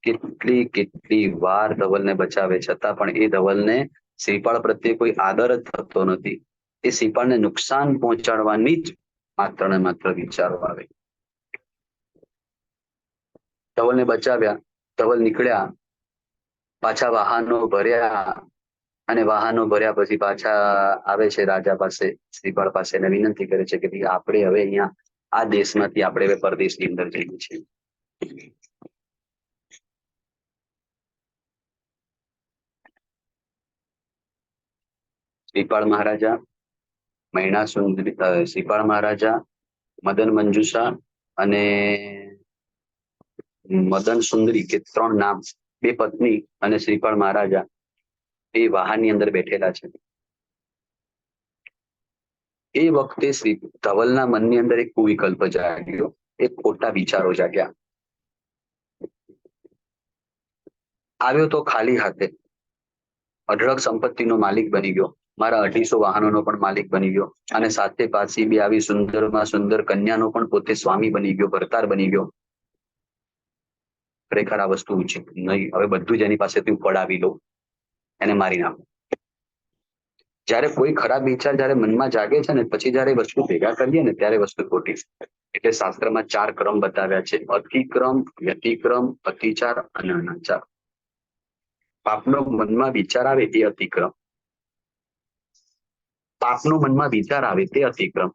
કેટલી વાર ધવલને બચાવે, છતાં પણ એ ધવલને શ્રીપાળ પ્રત્યે કોઈ આદર જ થતો નથી. એ શ્રીપાળને નુકસાન પહોંચાડવાની જ માત્ર ને માત્ર વિચારો આવે. ધવલને બચાવ્યા, ધવલ નીકળ્યા, પાછા વાહનો ભર્યા અને વાહનો ભર્યા પછી પાછા આવે છે રાજા પાસે, શ્રીપાળ પાસે, અને વિનંતી કરે છે કે ભાઈ આપણે હવે અહીંયા આ દેશમાંથી આપણે હવે પરદેશની અંદર જઈએ છીએ. શ્રીપાળ મહારાજા, મૈણા સુંદરી, શ્રીપાળ મહારાજા, મદન મંજુષા અને મદન સુંદરી કે 3 નામ, 2 પત્ની અને શ્રીપાળ મહારાજા એ વાહનની અંદર બેઠેલા છે. એ વખતે શ્રી ધવલના મનની અંદર એક કુવિકલ્પ જાગ્યો, એક ખોટા વિચારો જાગ્યા. આવ્યો તો ખાલી હાથે, અઢળક સંપત્તિનો માલિક બની ગયો, મારા 250 વાહનોનો પણ માલિક બની ગયો, અને સાથે પાછી બી આવી સુંદરમાં સુંદર કન્યાનો પણ પોતે સ્વામી બની ગયો, ભરતાર બની ગયો. ખરેખર આ વસ્તુ ઉચિત નહીં. હવે બધું જ એની પાસેથી પડાવી લો, એને મારી નાખો. જ્યારે કોઈ ખરાબ વિચાર જ્યારે મનમાં જાગે છે ને, પછી જ્યારે વસ્તુ ભેગા કરીએ ને, ત્યારે વસ્તુ ખોટી છે. એટલે શાસ્ત્રમાં 4 ક્રમ બતાવ્યા છે: અતિક્રમ, વ્યતિક્રમ, અતિચાર અને અનાચાર. પાપનો મનમાં વિચાર આવે એ અતિક્રમ, પાપનો મનમાં વિચાર આવે તે અતિક્રમ.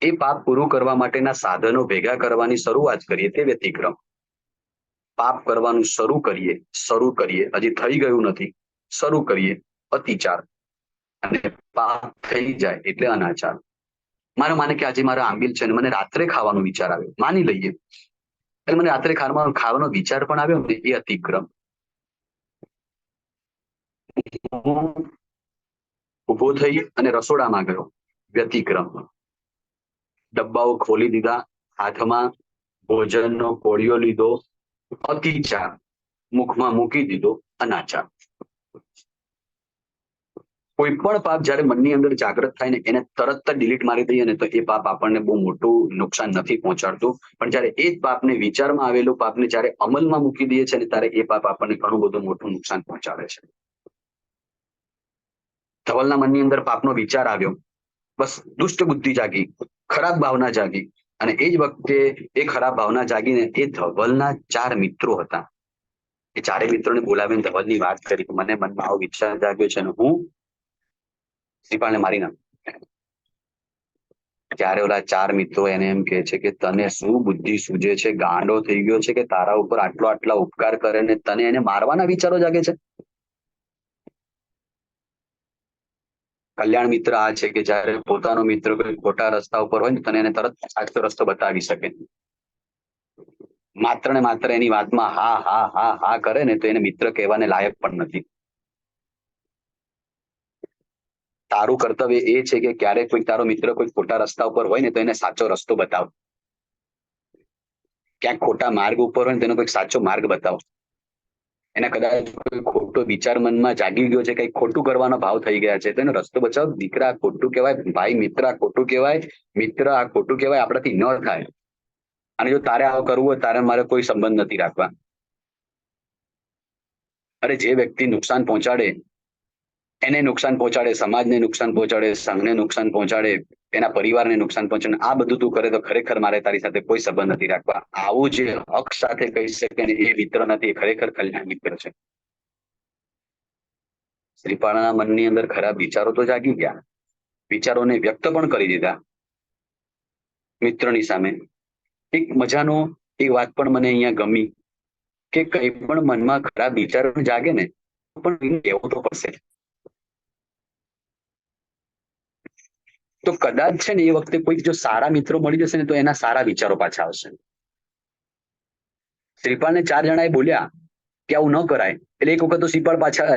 એ પાપ પૂરું કરવા માટેના સાધનો ભેગા કરવાની શરૂઆત કરીએ તે વ્યતિક્રમ. પાપ કરવાનું શરૂ કરીએ, હજી થઈ ગયું નથી, શરૂ કરીએ અતિચાર, અને પાપ થઈ જાય એટલે અનાચાર. માને કે આજે મારા આંબીલ છે ને મને રાત્રે ખાવાનો વિચાર આવ્યો, માની લઈએ, એટલે મને રાત્રે ખાવાનો વિચાર પણ આવ્યો ને, એ અતિક્રમ. હું ઉભો થઈ અને રસોડામાં ગયો, વ્યતિક્રમ. ડબ્બાઓ ખોલી દીધા, હાથમાં ભોજનનો કોળિયો લીધો, અતિચાર. મુખમાં મૂકી દીધો, અનાચાર. કોઈ પણ પાપ જ્યારે મનની અંદર જાગૃત થાય ને, એને તરત જ ડિલીટ મારી દઈએ ને, તો એ પાપ આપણને બહુ મોટું નુકસાન નથી પહોંચાડતું. પણ જ્યારે એ જ પાપને, વિચારમાં આવેલું પાપને જ્યારે અમલમાં મૂકી દઈએ છે ને, ત્યારે એ પાપ આપણને ઘણું બધું મોટું નુકસાન પહોંચાડે છે. ધવલના મનની અંદર પાપનો વિચાર આવ્યો, બસ દુષ્ટ બુદ્ધિ જાગી, ખરાબ ભાવના જાગી, અને એ જ વખતે એ ખરાબ ભાવના જાગીને એ ધવલના 4 મિત્રો હતા. એ 4 મિત્રોને બોલાવીને ધવલની વાત કરી, મને મનમાં આવો વિચાર જાગ્યો છે ને હું શ્રીપાળને મારી નાખ. ત્યારે ઓલા 4 મિત્રો એને એમ કે છે કે તને શું બુદ્ધિ સૂજે છે, ગાંડો થઈ ગયો છે કે તારા ઉપર આટલા ઉપકાર કરે ને તને એને મારવાના વિચારો જાગે છે? કલ્યાણ મિત્ર આ છે કે જ્યારે પોતાનો મિત્ર કોઈ ખોટા રસ્તા ઉપર હોય ને, તને એને તરત સાચો રસ્તો બતાવી શકે. માત્ર ને માત્ર એની વાતમાં હા હા હા હા કરે ને, તો એને મિત્ર કહેવાને લાયક પણ નથી. તારું કર્તવ્ય એ છે કે ક્યારેક કોઈ તારો મિત્ર કોઈ ખોટા રસ્તા ઉપર હોય ને, તો એને સાચો રસ્તો બતાવ. ક્યાંક ખોટા માર્ગ ઉપર હોય ને, તેનો કોઈ સાચો માર્ગ બતાવો. એને કદાચ કોઈ ખોટો વિચાર મનમાં જાગી ગયો છે, કઈ ખોટું કરવાનો ભાવ થઈ ગયા છે, તો એનો રસ્તો બચાવો. દીકરા આ ખોટું કહેવાય, ભાઈ મિત્ર આ ખોટું કહેવાય, મિત્ર આ ખોટું કહેવાય, આપણાથી ન થાય. અને જો તારે આવું કરવું હોય, તારે મારે કોઈ સંબંધ નથી રાખવા. અરે જે વ્યક્તિ નુકસાન પહોંચાડે, એને નુકસાન પહોંચાડે, સમાજને નુકસાન પહોંચાડે, સંઘને નુકસાન પહોંચાડે, એના પરિવારને નુકસાન પહોંચાડે, આ બધું તું કરે તો ખરેખર મારે તારી સાથે કોઈ સંબંધ નથી રાખવા. આવું જે હક સાથે કહી શકે ને, એ મિત્ર નથી, એ ખરેખર કલ્યાણ મિત્ર છે. શ્રીપાળના મનની અંદર ખરાબ વિચારો તો જાગી ગયા, વિચારોને વ્યક્ત પણ કરી દીધા મિત્રની સામે. એક મજાનો એ વાત પણ મને અહીંયા ગમી કે કઈ પણ મનમાં ખરાબ વિચારો જાગે ને, પણ કહેવું તો પડશે. તો કદાચ છે ને, એ વખતે કોઈ જો સારા મિત્રો મળી જશે ને, તો એના સારા વિચારો પાછા આવશે. શ્રીપાળને 4 જણાએ બોલ્યા કે આવું ન કરાય, એટલે એક વખત તો શ્રીપાળ પાછા,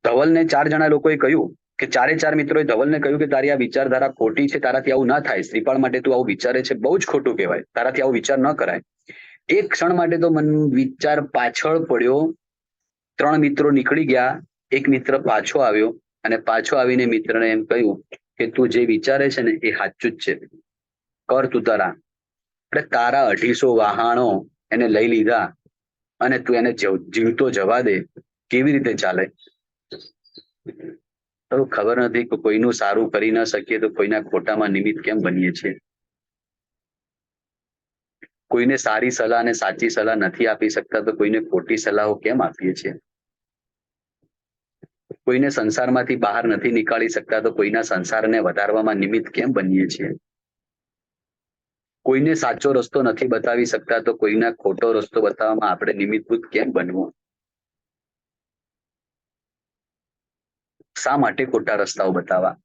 ધવલને 4 જણા લોકોએ કહ્યું કે 4 મિત્રોએ ધવલને કહ્યું કે તારી આ વિચારધારા ખોટી છે, તારાથી આવું ના થાય. શ્રીપાળ માટે તું આવું વિચારે છે, બહુ જ ખોટું કહેવાય, તારાથી આવો વિચાર ન કરાય. એક ક્ષણ માટે તો મન વિચાર પાછળ પડ્યો. 3 મિત્રો નીકળી ગયા, એક મિત્ર પાછો આવ્યો, અને પાછો આવીને મિત્રને એમ કહ્યું કે તું જે વિચારે છે ને, એ સાચું જ છે, કર તું તારા. એટલે તારા 250 વાહણો એને લઈ લીધા, અને તું એને જીવતો જવા દે, કેવી રીતે ચાલે? તો ખબર નથી કે કોઈનું સારું કરી ના શકીએ તો કોઈના ખોટામાં નિમિત્ત કેમ બનીએ છીએ. કોઈને સારી સલાહ અને સાચી સલાહ નથી આપી શકતા, તો કોઈને ખોટી સલાહો કેમ આપીએ છીએ? કોઈને સંસારમાંથી બહાર નથી નીકાળી શકતા તો કોઈના સંસારને વધારવામાં નિમિત્ત કેમ બનીએ છીએ? કોઈને સાચો રસ્તો નથી બતાવી શકતા તો કોઈના ખોટો રસ્તો બતાવવામાં આપણે નિમિત્તભૂત કેમ બનવું? શા માટે ખોટા રસ્તાઓ બતાવવા?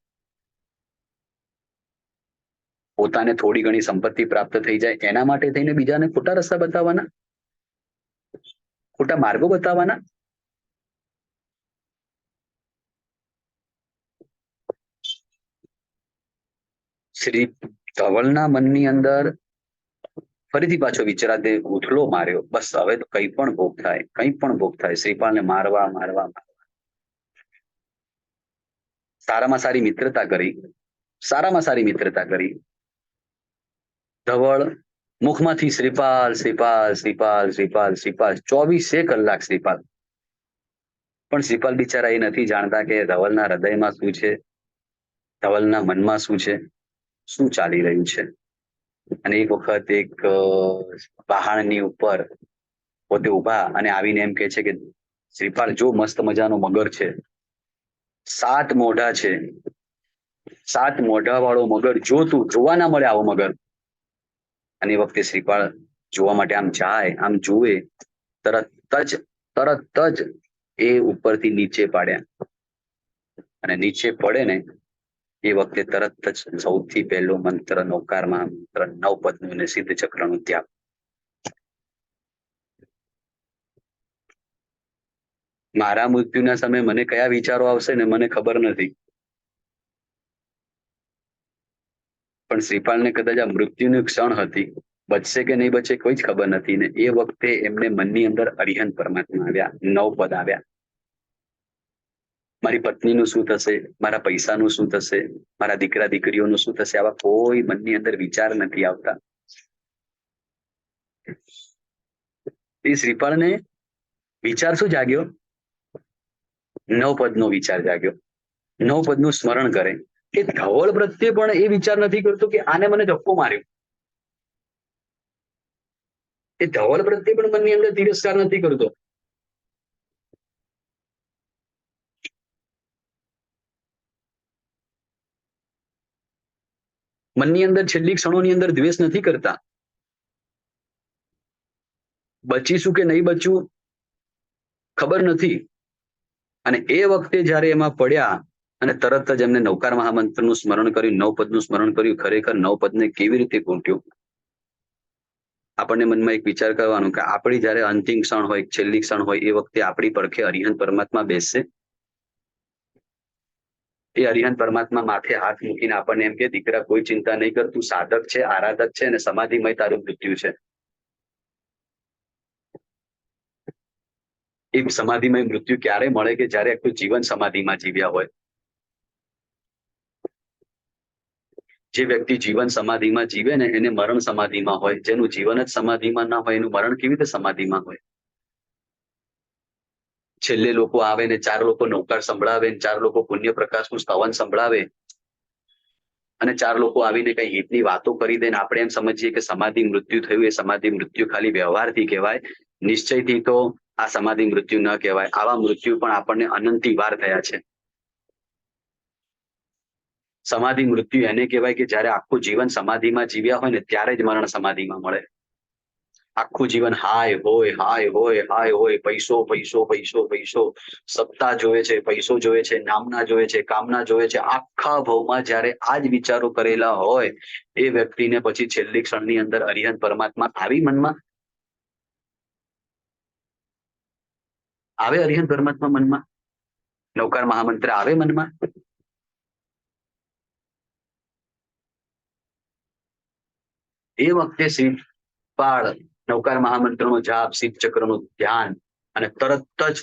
પોતાને થોડી ઘણી સંપત્તિ પ્રાપ્ત થઈ જાય એના માટે થઈને બીજાને ખોટા રસ્તા બતાવવાના, ખોટા માર્ગો બતાવવાના? શ્રી ધવલના મનની અંદર ફરીથી પાછો વિચારાતે ઉથલો માર્યો. બસ હવે તો કંઈ પણ ભોગ થાય, કંઈ પણ ભોગ થાય, શ્રીપાલને મારવા મારવા. સારામાં સારી મિત્રતા કરી, સારામાં સારી મિત્રતા કરી. ધવળ મુખમાંથી શ્રીપાલ શ્રીપાલ શ્રીપાલ શ્રીપાલ શ્રીપાલ 24 કલાક શ્રીપાલ. પણ શ્રીપાલ બિચારા એ નથી જાણતા કે ધવલના હૃદયમાં શું છે, ધવલના મનમાં શું છે, શું ચાલી રહ્યું છે. અને એક વખત એક પહાડની ઉપર પોતે ઉભા અને આવીને એમ કે છે કે શ્રીપાલ જો મસ્ત મજાનો મગર છે, 7 મોઢા છે, 7 મોઢા વાળો મગર, જો તું જોવા ના મળે આવો મગર. અને એ વખતે શ્રીપાળ જોવા માટે આમ જાય, આમ જુએ, તરત જ એ ઉપરથી નીચે પાડ્યા. અને નીચે પડે ને એ વખતે તરત જ સૌથી પહેલો મંત્ર નૌકારમાં મંત્ર 9 પદનું અને સિદ્ધ ચક્રનું ત્યાગ. મારા મૃત્યુના સમયે મને કયા વિચારો આવશે ને મને ખબર નથી, પણ શ્રીપાલને કદાચ આ મૃત્યુની ક્ષણ હતી, બચશે કે નહીં બચે કોઈ જ ખબર નથી. ને એ વખતે એમને મનની અંદર અરિહંત પરમાત્મા આવ્યા, 9 પદ આવ્યા. મારી પત્નીનું શું થશે, મારા પૈસાનું શું થશે, મારા દીકરા દીકરીઓનું શું થશે, આવા કોઈ મનની અંદર વિચાર નથી આવતા. એ શ્રીપાલને વિચાર શું જાગ્યો? 9 પદનો વિચાર જાગ્યો. 9 પદનું સ્મરણ કરે. એ ધવળ પ્રત્યે પણ એ વિચાર નથી કરતો કે આને મને ધક્કો માર્યો. એ ધવળ પ્રત્યે પણ મનની અંદર તિરસ્કાર નથી કરતો. મનની અંદર છેલ્લી ક્ષણોની અંદર દ્વેષ નથી કરતા. બચીશું કે નહીં બચવું ખબર નથી. અને એ વખતે જ્યારે એમાં પડ્યા અને તરત જ એમને નવકાર મહામંત્રનું સ્મરણ કર્યું, 9 પદનું સ્મરણ કર્યું. ખરેખર 9 પદને કેવી રીતે ઘૂંટ્યું? આપણને મનમાં એક વિચાર કરવાનો કે આપણી જ્યારે અંતિમ ક્ષણ હોય, છેલ્લી ક્ષણ હોય, એ વખતે આપણી પડખે અરિહંત પરમાત્મા બેસશે. એ અરિહંત પરમાત્મા માથે હાથ મૂકીને આપણને એમ કે દીકરા કોઈ ચિંતા નહીં કર, તું સાધક છે, આરાધક છે અને સમાધિમય તારું મૃત્યુ છે. એ સમાધિમય મૃત્યુ ક્યારે મળે કે જ્યારે આખું જીવન સમાધિમાં જીવ્યા હોય. જે વ્યક્તિ જીવન સમાધિમાં જીવે ને એને મરણ સમાધિમાં હોય. જેનું જીવન જ સમાધિમાં ના હોય એનું મરણ કેવી રીતે સમાધિમાં હોય? છેલ્લે લોકો આવે ને 4 લોકો નૌકાર સંભળાવે, 4 લોકો પુણ્ય પ્રકાશનું સ્તવન સંભળાવે અને 4 લોકો આવીને કઈ હિતની વાતો કરી દે ને આપણે એમ સમજીએ કે સમાધિ મૃત્યુ થયું. એ સમાધિ મૃત્યુ ખાલી વ્યવહારથી કહેવાય, નિશ્ચયથી તો આ સમાધિ મૃત્યુ ન કહેવાય. આવા મૃત્યુ પણ આપણને અનંતી વાર થયા છે. સમાધિ મૃત્યુ એને કહેવાય કે જ્યારે આખું જીવન સમાધિમાં જીવ્યા હોય ને ત્યારે જ મરણ સમાધિમાં મળે. આખું જીવન હાય હોય, હાય હોય, હાય હોય, પૈસો પૈસો પૈસો પૈસો, સત્તા જોવે છે, પૈસો જોવે છે, નામના જોવે છે, કામના જોવે છે. આખા ભવમાં જ્યારે આ જ વિચારો કરેલા હોય એ વ્યક્તિને પછી છેલ્લી ક્ષણની અંદર અરિહંત પરમાત્મા આવી મનમાં આવે, અરિહંત પરમાત્મા મનમાં, નૌકાર મહામંત્ર આવે મનમાં. એ વખતે શ્રીપાળ નૌકાર મહામંત્રનો જાપ, સિદ્ધ ચક્રનું ધ્યાન અને તરત જ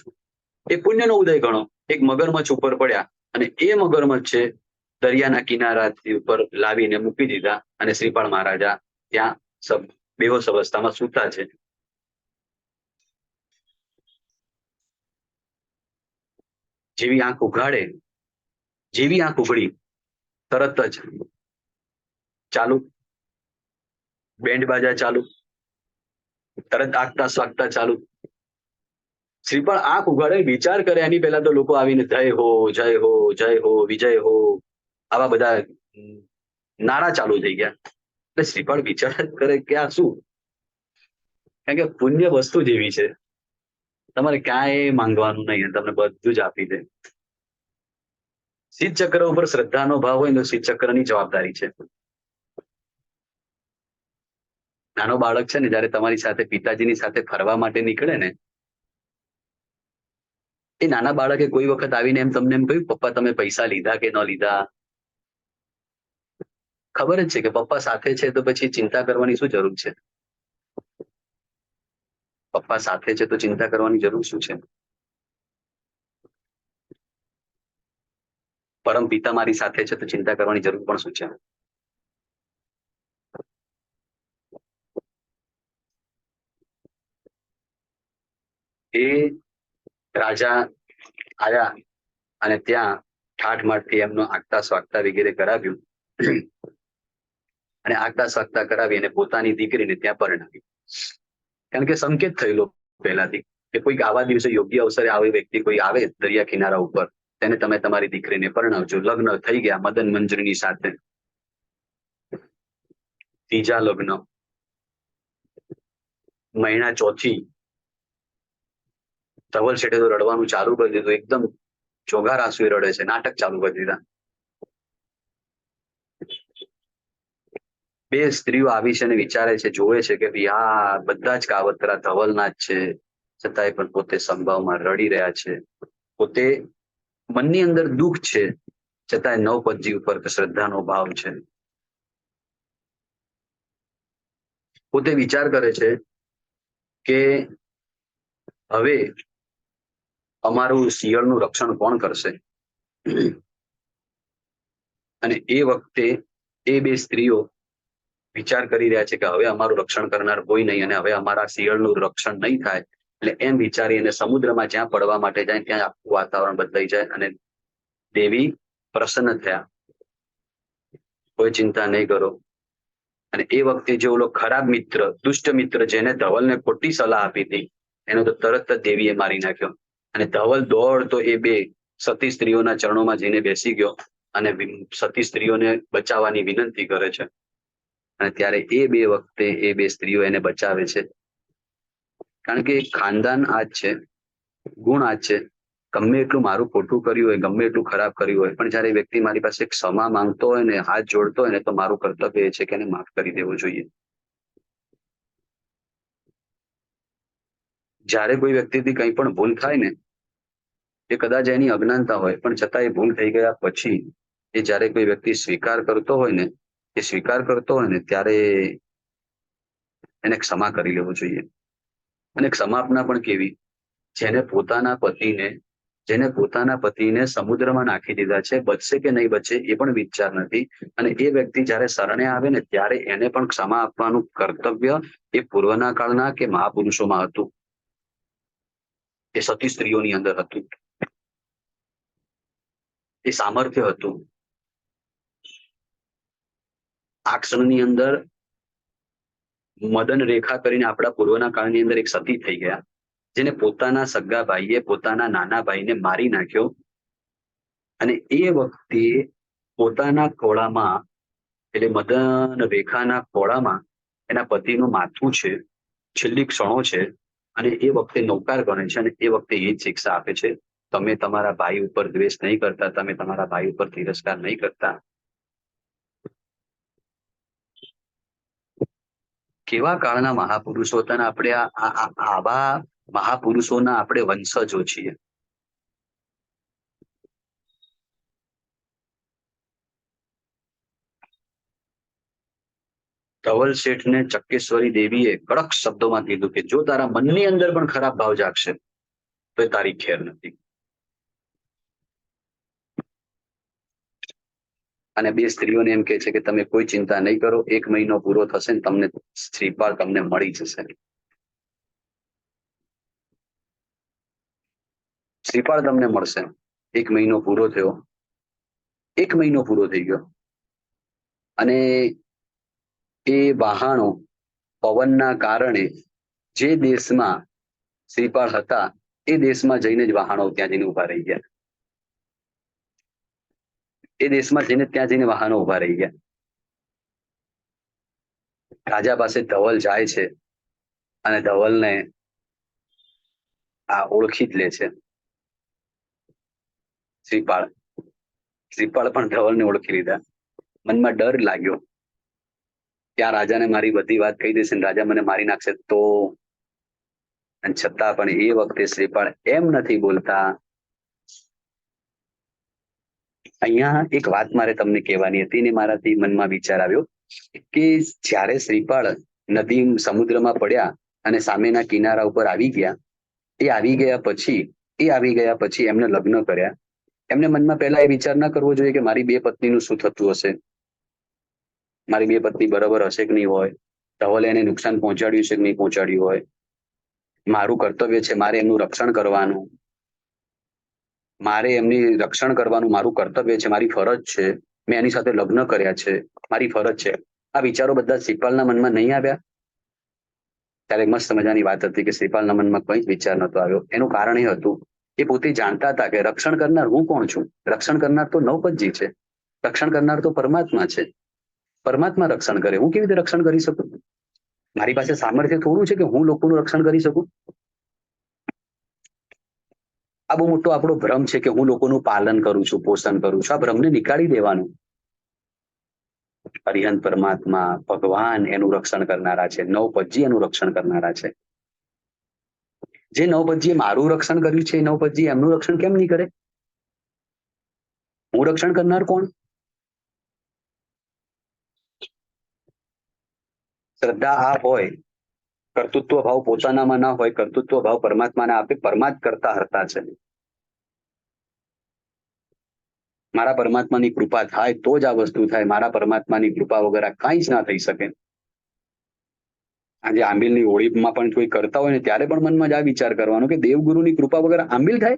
એ પુણ્યનો ઉદય ગણો. એક મગરમચ્છ ઉપર પડ્યા અને એ મગરમચ્છ છે દરિયાના કિનારાથી ઉપર લાવીને મૂકી દીધા અને શ્રીપાળ મહારાજા ત્યાં બેહોશ અવસ્થામાં સૂતા છે. જેવી આંખ ઉઘાડે, જેવી આંખ ઉઘડી તરત જ ચાલુ બેન્ડ બાજા ચાલુ, તરત આગતા સ્વાગતા ચાલુ. શ્રીફળ આંખ ઉઘાડે વિચાર કરે એની પહેલા તો લોકો આવીને જય હો જય હો જય હો વિજય હો આવા બધા નારા ચાલુ થઈ ગયા. એટલે શ્રીફળ વિચાર જ કરે કે આ શું, કારણ કે પુણ્ય વસ્તુ જેવી છે, તમારે ક્યાંય માંગવાનું નહીં, તમને બધું જ આપી દે. શીત ચક્ર ઉપર શ્રદ્ધાનો ભાવ હોય તો શીત ચક્રની જવાબદારી છે. નાનો બાળક છે ને, જયારે તમારી સાથે પિતાજીની સાથે ફરવા માટે નીકળે ને, એ નાના બાળકે કોઈ વખત આવીને તમને એમ કહ્યું પપ્પા તમે પૈસા લીધા કે ન લીધા? ખબર જ છે કે પપ્પા સાથે છે તો પછી ચિંતા કરવાની શું જરૂર છે? પપ્પા સાથે છે તો ચિંતા કરવાની જરૂર શું છે? પરમ પિતા મારી સાથે છે તો ચિંતા કરવાની જરૂર પણ શું છે? એ રાજા આયા અને ત્યાં ઠાઠમાઠથી એમનો આગતા સ્વાગતા વગેરે કરાવ્યું અને આગતા સ્વાગતા કરાવી અને પોતાની દીકરીને ત્યાં પરણાવી. કારણ કે સંકેત થયેલો પહેલાથી કે કોઈક આવા દિવસે યોગ્ય અવસરે આવી વ્યક્તિ કોઈ આવે દરિયા કિનારા ઉપર, તેને તમે તમારી દીકરીને પરણાવજો. લગ્ન થઈ ગયા મદન મંજરીની સાથે. ત્રીજા લગ્ન, મહિના ચોથી, ધવલ શેઠે તો રડવાનું ચાલુ કરી દીધું, એકદમ ચોગાર આંસુએ રડે છે, નાટક ચાલુ કરી દીધા. બે સ્ત્રીઓ આવી છે અને વિચારે છે, જોવે છે કે ભાઈ આ બધા જ કાવતરા ધવલના જ છે, છતાંય પણ પોતે સંભાવમાં રડી રહ્યા છે. પોતે મનની અંદર દુઃખ છે, છતાંય નવપદજી ઉપર શ્રદ્ધાનો ભાવ છે. પોતે વિચાર કરે છે કે હવે અમારું શિયાળનું રક્ષણ કોણ કરશે? અને એ વખતે એ બે સ્ત્રીઓ વિચાર કરી રહ્યા છે કે હવે અમારું રક્ષણ કરનાર કોઈ નહીં અને હવે અમારા શિયાળનું રક્ષણ નહીં થાય. એટલે એમ વિચારી અને સમુદ્રમાં જ્યાં પડવા માટે જાય ત્યાં આખું વાતાવરણ બદલાઈ જાય અને દેવી પ્રસન્ન થયા. કોઈ ચિંતા નહીં કરો. અને એ વખતે જે ઓલો ખરાબ મિત્ર, દુષ્ટ મિત્ર, જેને ધવલને ખોટી સલાહ આપી હતી, એનો તો તરત જ દેવીએ મારી નાખ્યો. અને ધવલ દોડતો એ બે સતી સ્ત્રીઓના ચરણોમાં જઈને બેસી ગયો અને સતી સ્ત્રીઓને બચાવવાની વિનંતી કરે છે. અને ત્યારે એ બે વખતે એ બે સ્ત્રીઓ એને બચાવે છે. કારણ કે ખાનદાન આ જ છે, ગુણ આ જ છે. ગમે એટલું મારું ખોટું કર્યું હોય, ગમે એટલું ખરાબ કર્યું હોય, પણ જયારે વ્યક્તિ મારી પાસે ક્ષમા માંગતો હોય ને, હાથ જોડતો હોય ને, તો મારું કર્તવ્ય એ છે કે એને માફ કરી દેવું જોઈએ. જ્યારે કોઈ વ્યક્તિથી કંઈ પણ ભૂલ થાય ને, એ કદાચ એની અજ્ઞાનતા હોય, પણ છતાં એ ભૂલ થઈ ગયા પછી એ જ્યારે કોઈ વ્યક્તિ સ્વીકાર કરતો હોય ને, એ સ્વીકાર કરતો હોય ને, ત્યારે એને ક્ષમા કરી લેવું જોઈએ. અને ક્ષમાપના પણ કેવી? જેને પોતાના પતિને સમુદ્રમાં નાખી દીધા છે, બચશે કે નહીં બચે એ પણ વિચાર નથી. અને એ વ્યક્તિ જ્યારે શરણે આવે ને, ત્યારે એને પણ ક્ષમા આપવાનું કર્તવ્ય એ પૂર્વના કાળના કે મહાપુરુષોમાં હતું, એ સતી સ્ત્રીઓની અંદર હતું, એ સામર્થ્ય હતું. આ ક્ષણની અંદર મદન રેખા કરીને આપણા પૂર્વના કાળની અંદર એક સતી થઈ ગયા, જેને પોતાના સગા ભાઈએ પોતાના નાના ભાઈને મારી નાખ્યો. અને એ વખતે પોતાના ખોળામાં, એટલે મદન રેખાના ખોળામાં એના પતિનું માથું છે, છેલ્લી ક્ષણો છે. અને એ વખતે નૌકાર ગણે છે અને એ વખતે એ જ શિક્ષા આપે છે, તમે તમારા ભાઈ ઉપર દ્વેષ નહીં કરતા, તમે તમારા ભાઈ ઉપર તિરસ્કાર નહીં કરતા. કેવા કાળના મહાપુરુષો હતા ને, આપણે આવા મહાપુરુષોના આપણે વંશજો છીએ. ધવલ શેઠને ચક્કેશ્વરી દેવીએ કડક શબ્દોમાં કીધું કે જો તારા મનની અંદર પણ ખરાબ ભાવ જાગશે તો એ તારી ખેર નથી. અને બે સ્ત્રીઓને એમ કે છે કે તમે કોઈ ચિંતા નહીં કરો, 1 મહિનો પૂરો થશે ને તમને શ્રીપાલ તમને મળી જશે. શ્રીપાલ તમને મળશે. 1 મહિનો પૂરો થયો, 1 મહિનો પૂરો થઈ ગયો અને એ વહાણો પવનના કારણે જે દેશમાં શ્રીપાલ હતા એ દેશમાં જઈને જ વાહનો ત્યાં જઈને ઉભા રહી ગયા. એ દેશમાં જઈને ત્યાં જઈને વાહનો ઉભા રહી ગયા. રાજા પાસે ધવલ જાય છે અને ધવલને આ ઓળખી જ લે છે. શ્રીપાળ પણ ધવલને ઓળખી લીધા. મનમાં ડર લાગ્યો ત્યાં રાજાને મારી બધી વાત કહી દેશે, રાજા મને મારી નાખશે તો. અને છતાં પણ એ વખતે શ્રીપાળ એમ નથી બોલતા. અહીંયા એક વાત મારે તમને કહેવાની હતી ને મારાથી મનમાં વિચાર આવ્યો કે જ્યારે શ્રીપાળ નદી સમુદ્રમાં પડ્યા અને સામેના કિનારા ઉપર આવી ગયા પછી એમને લગ્ન કર્યા. એમને મનમાં પહેલા એ વિચાર ના કરવો જોઈએ કે મારી બે પત્નીનું શું થતું હશે, મારી બે પત્ની બરાબર હશે કે નહીં હોય, ધવલે એને નુકસાન પહોંચાડ્યું છે કે નહીં પહોંચાડ્યું હોય. મારું કર્તવ્ય છે મારે એમનું રક્ષણ કરવાનું, મારું કર્તવ્ય છે, મારી ફરજ છે. મેં એની સાથે લગ્ન કર્યા છે, મારી ફરજ છે. આ વિચારો બધા શ્રીપાલના મનમાં નહીં આવ્યા. ત્યારે મસ્ત મજાની વાત હતી કે શ્રીપાલના મનમાં કંઈ જ વિચાર નતો આવ્યો. એનું કારણ એ હતું એ પોતે જાણતા હતા કે રક્ષણ કરનાર હું કોણ છું. રક્ષણ કરનાર તો નવપતજી છે, રક્ષણ કરનાર તો પરમાત્મા છે. પરમાત્મા રક્ષણ કરે, હું કેવી રીતે રક્ષણ કરી શકું? મારી પાસે સામર્થ્ય થોડું છે કે હું લોકોનું રક્ષણ કરી શકું. આ બહુ મોટો આપણો ભ્રમ છે કે હું લોકોનું પાલન કરું છું, પોષણ કરું છું. આ ભ્રમને નીકાળી દેવાનું. હરિહંત પરમાત્મા ભગવાન એનું રક્ષણ કરનારા છે, નવપતજી એનું રક્ષણ કરનારા છે. જે નવપતજીએ મારું રક્ષણ કર્યું છે એ નવપતજી એમનું રક્ષણ કેમ નહીં કરે? હું રક્ષણ કરનાર કોણ? શ્રદ્ધા આ હોય, કર્તૃત્વ ભાવ પોતાનામાં ના હોય, કર્તૃત્વ ભાવ પરમાત્માને આપે. પરમાત્મા કરતા હરતા છે. મારા પરમાત્માની કૃપા થાય તો જ આ વસ્તુ થાય. મારા પરમાત્માની કૃપા વગર આ કાંઈ જ ના થઈ શકે. આજે આંબિલની હોળીમાં પણ કોઈ કરતા હોય ને ત્યારે પણ મનમાં જ આ વિચાર કરવાનો કે દેવગુરુની કૃપા વગર આંબિલ થાય.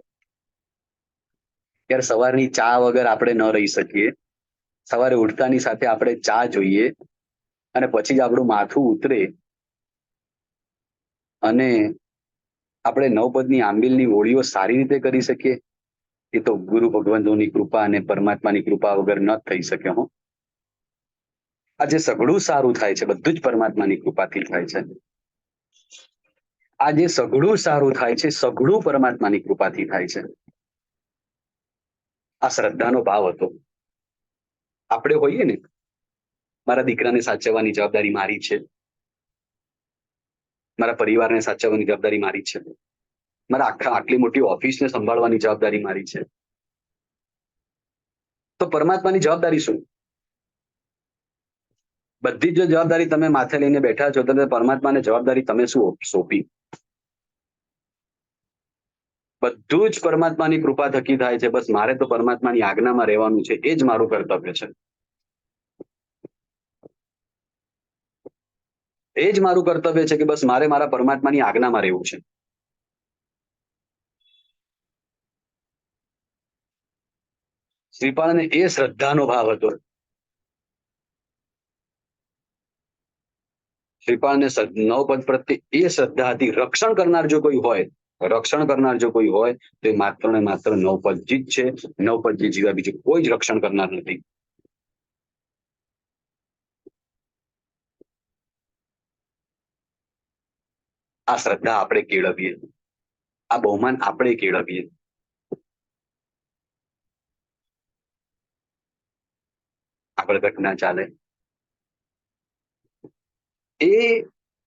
ત્યારે સવારની ચા વગર આપણે ન રહી શકીએ. સવારે ઉઠતાની સાથે આપણે ચા જોઈએ અને પછી જ આપણું માથું ઉતરે અને આપણે નવપદની આંબિલની હોળીઓ સારી રીતે કરી શકીએ. એ તો ગુરુ ભગવંતોની કૃપા અને પરમાત્માની કૃપા વગર ન થઈ શકે. હો, આ જે સઘળું સારું થાય છે બધું જ પરમાત્માની કૃપાથી થાય છે. આ જે સઘળું સારું થાય છે સઘળું પરમાત્માની કૃપાથી થાય છે. આ શ્રદ્ધાનો ભાવ હતો. આપણે હોઈએ ને, મારા દીકરાને સાચવવાની જવાબદારી મારી છે, મારા પરિવારને સાચવવાની જવાબદારી મારી છે, મારા આટલી મોટી ઓફિસને સંભાળવાની જવાબદારી મારી છે. તો પરમાત્માની જવાબદારી શું? બધી જ જવાબદારી તમે માથે લઈને બેઠા છો તો પરમાત્માને જવાબદારી તમે શું સોંપી? બધું જ પરમાત્માની કૃપા થકી થાય છે. બસ મારે તો પરમાત્માની આજ્ઞામાં રહેવાનું છે, એ જ મારું કર્તવ્ય છે. એ જ મારું કર્તવ્ય છે કે બસ મારે મારા પરમાત્માની આજ્ઞામાં રહેવું છે. શ્રીપાળને એ શ્રદ્ધાનો ભાવ હતો. શ્રીપાળને નવપદ પ્રત્યે એ શ્રદ્ધા હતી. રક્ષણ કરનાર જો કોઈ હોય તો એ માત્ર ને માત્ર નવપદજી જ છે. નવપદજી જીવા બીજું કોઈ જ રક્ષણ કરનાર નથી. આ શ્રદ્ધા આપણે કેળવીએ, આ બહુમાન આપણે કેળવીએ. આગળ ઘટના ચાલે. એ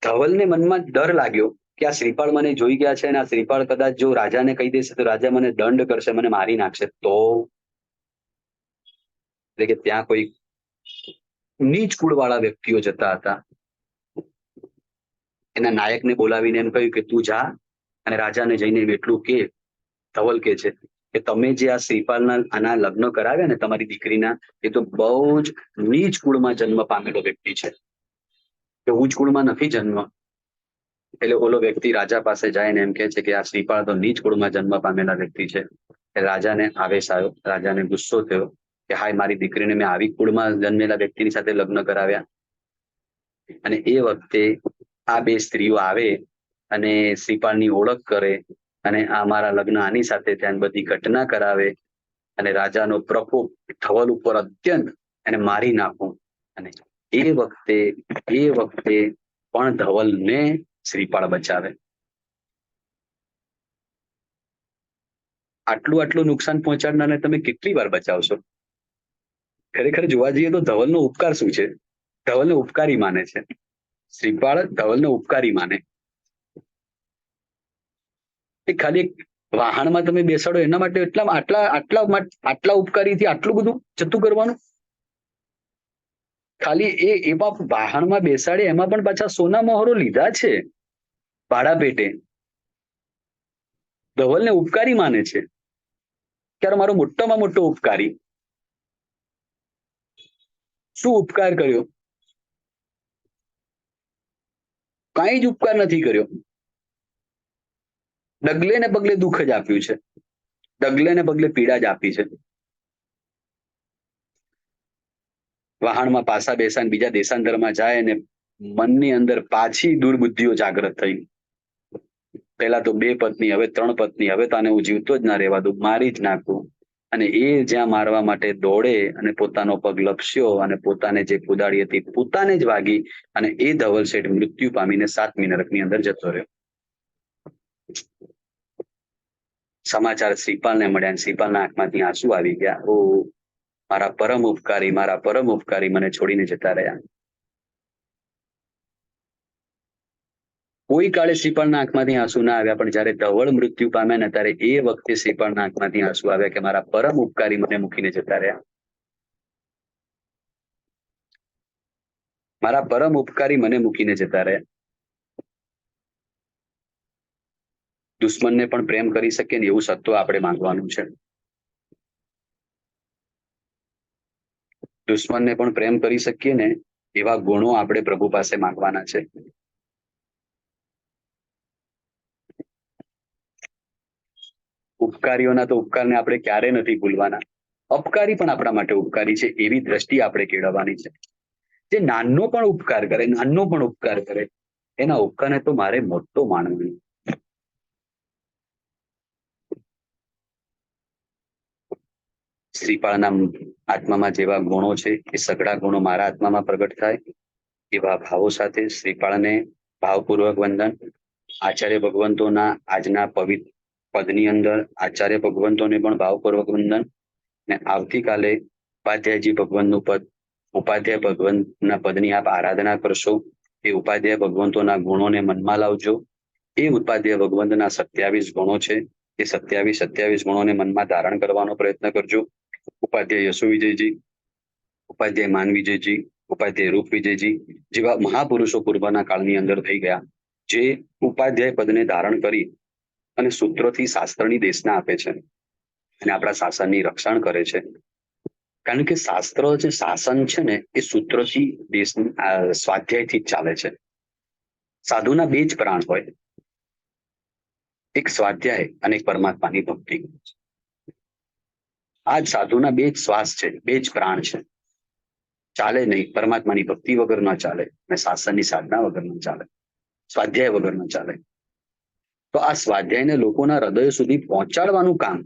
ધવલને મનમાં ડર લાગ્યો કે આ શ્રીપાળ મને જોઈ ગયા છે અને આ શ્રીપાળ કદાચ જો રાજાને કહી દેશે તો રાજા મને દંડ કરશે, મને મારી નાખશે. તો એટલે કે ત્યાં કોઈ નીચ કુળવાળા વ્યક્તિઓ જતા હતા. એના નાયકને બોલાવીને એમ કહ્યું કે તું જા અને રાજાને જઈને એટલું કે, ધવલ કે છે કે તમે જે આ શ્રીપાલના આના લગ્ન કરાવ્યા ને તમારી દીકરીના, એ તો બહુ જ નીચ કુળમાં જન્મ પામેલો વ્યક્તિ છે, કે ઉચ્ચ કુળમાં નથી જન્મ. એટલે ઓલો વ્યક્તિ રાજા પાસે જાય ને એમ કે છે કે આ શ્રીપાળ તો નીચ કુળમાં જન્મ પામેલા વ્યક્તિ છે. રાજાને આવેશ આવ્યો, રાજાને ગુસ્સો થયો કે હાય, મારી દીકરીને મેં આવી કુળમાં જન્મેલા વ્યક્તિની સાથે લગ્ન કરાવ્યા. અને એ વખતે આ બે સ્ત્રીઓ આવે અને શ્રીપાળની ઓળખ કરે અને આ મારા લગ્ન આની સાથે ત્યાં બધી ઘટના કરાવે અને રાજાનો પ્રકોપ ધવલ ઉપર અત્યંત એને મારી નાખું. અને એ વખતે પણ ધવલને શ્રીપાળ બચાવે. આટલું નુકસાન પહોંચાડનારને તમે કેટલી વાર બચાવશો? ખરેખર જોવા જઈએ તો ધવલનો ઉપકાર શું છે? ધવલને ઉપકારી માને છે. શ્રીપાળ ધવલને ઉપકારી માને. એ ખાલી વાહનમાં તમે બેસાડો એના માટે આટલા ઉપકારીથી આટલું બધું જતું કરવાનું? ખાલી એમાં વાહનમાં બેસાડે એમાં પણ પાછા સોના મોહરો લીધા છે ભાડા પેટે. ધવલને ઉપકારી માને છે. ત્યારે મારો મોટામાં મોટો ઉપકારી. શું ઉપકાર કર્યો? કાંઈ જ ઉપકાર નથી કર્યો. ડગલે ને પગલે દુઃખ જ આપ્યું છે. ડગલે ને પગલે પીડા જ આપી છે. વાહનમાં પાછા બેસાને બીજા દેશાંતરમાં જાય અને મનની અંદર પાછી દુર્બુદ્ધિઓ જાગૃત થઈ. પહેલા તો 2 પત્ની, હવે 3 પત્ની, હવે તો આને હું જીવતો જ ના રહેવા દઉં, મારી જ નાખું. અને એ જ્યાં મારવા માટે દોડે અને પોતાનો પગ લપસ્યો અને પોતાને જે કુદાડી હતી પોતાને જ વાગી અને એ ધવલ શેઠ મૃત્યુ પામીને 7મી નરકની અંદર જતો રહ્યો. સમાચાર શ્રીપાલને મળ્યા. શ્રીપાલના આંખમાંથી આંસુ આવી ગયા. ઓ મારા પરમ ઉપકારી મને છોડીને જતા રહ્યા. કોઈ કાળે શ્રીપાલના આંખમાંથી આંસુ ના આવ્યા, પણ જ્યારે ધવલ મૃત્યુ પામ્યા ને ત્યારે એ વખતે શ્રીપાલના આંખમાંથી આંસુ આવ્યા કે મારા પરમ ઉપકારી મને મૂકીને જતા રહ્યા. મારા પરમ ઉપકારી મને મૂકીને જતા રહ્યા. દુશ્મનને પણ પ્રેમ કરી શકીએ ને એવું સત્વ આપણે માંગવાનું છે. દુશ્મનને પણ પ્રેમ કરી શકીએ ને એવા ગુણો આપણે પ્રભુ પાસે માંગવાના છે. ઉપકારીઓના તો ઉપકારને આપણે ક્યારેય નથી ભૂલવાના. અપકારી પણ આપણા માટે ઉપકારી છે એવી દ્રષ્ટિ આપણે કેળવવાની છે. જે નાનો પણ ઉપકાર કરે એના ઉપકારને તો મારે મોટો માનવો. શ્રીપાળના આત્મામાં જેવા ગુણો છે એ સઘળા ગુણો મારા આત્મામાં પ્રગટ થાય એવા ભાવો સાથે શ્રીપાળને ભાવપૂર્વક વંદન. આચાર્ય ભગવંતોના આજના પવિત્ર પદની અંદર આચાર્ય ભગવંતોને પણ ભાવપૂર્વક વંદન. ને આવતીકાલે ઉપાધ્યાયજી ભગવંતનું પદ, ઉપાધ્યાય ભગવંતના પદની આપ આરાધના કરશો. એ ઉપાધ્યાય ભગવંતોના ગુણોને મનમાં લાવજો. એ ઉપાધ્યાય ભગવંતના 27 ગુણો છે. એ 27 ગુણોને મનમાં ધારણ કરવાનો પ્રયત્ન કરજો. ઉપાધ્યાય યશુ વિજયજી, ઉપાધ્યાય માન વિજયજી, ઉપાધ્યાય રૂપ વિજયજી જેવા મહાપુરુષો પૂર્વના કાળની અંદર થઈ ગયા, જે ઉપાધ્યાય પદને ધારણ કરી અને સૂત્રોથી શાસ્ત્રની દેશના આપે છે અને આપણા શાસનની રક્ષણ કરે છે. કારણ કે શાસ્ત્ર જે શાસન છે ને એ સૂત્રથી દેશની સ્વાધ્યાયથી જ ચાલે છે. સાધુના 2 જ પ્રાણ હોય, એક સ્વાધ્યાય અને એક પરમાત્માની ભક્તિ. આ જ સાધુના 2 જ શ્વાસ છે, 2 જ પ્રાણ છે. ચાલે નહીં, પરમાત્માની ભક્તિ વગર ન ચાલે અને શાસનની સાધના વગર ન ચાલે, સ્વાધ્યાય વગર ન ચાલે. તો આ સ્વાધ્યાયને લોકોના હૃદય સુધી પહોંચાડવાનું કામ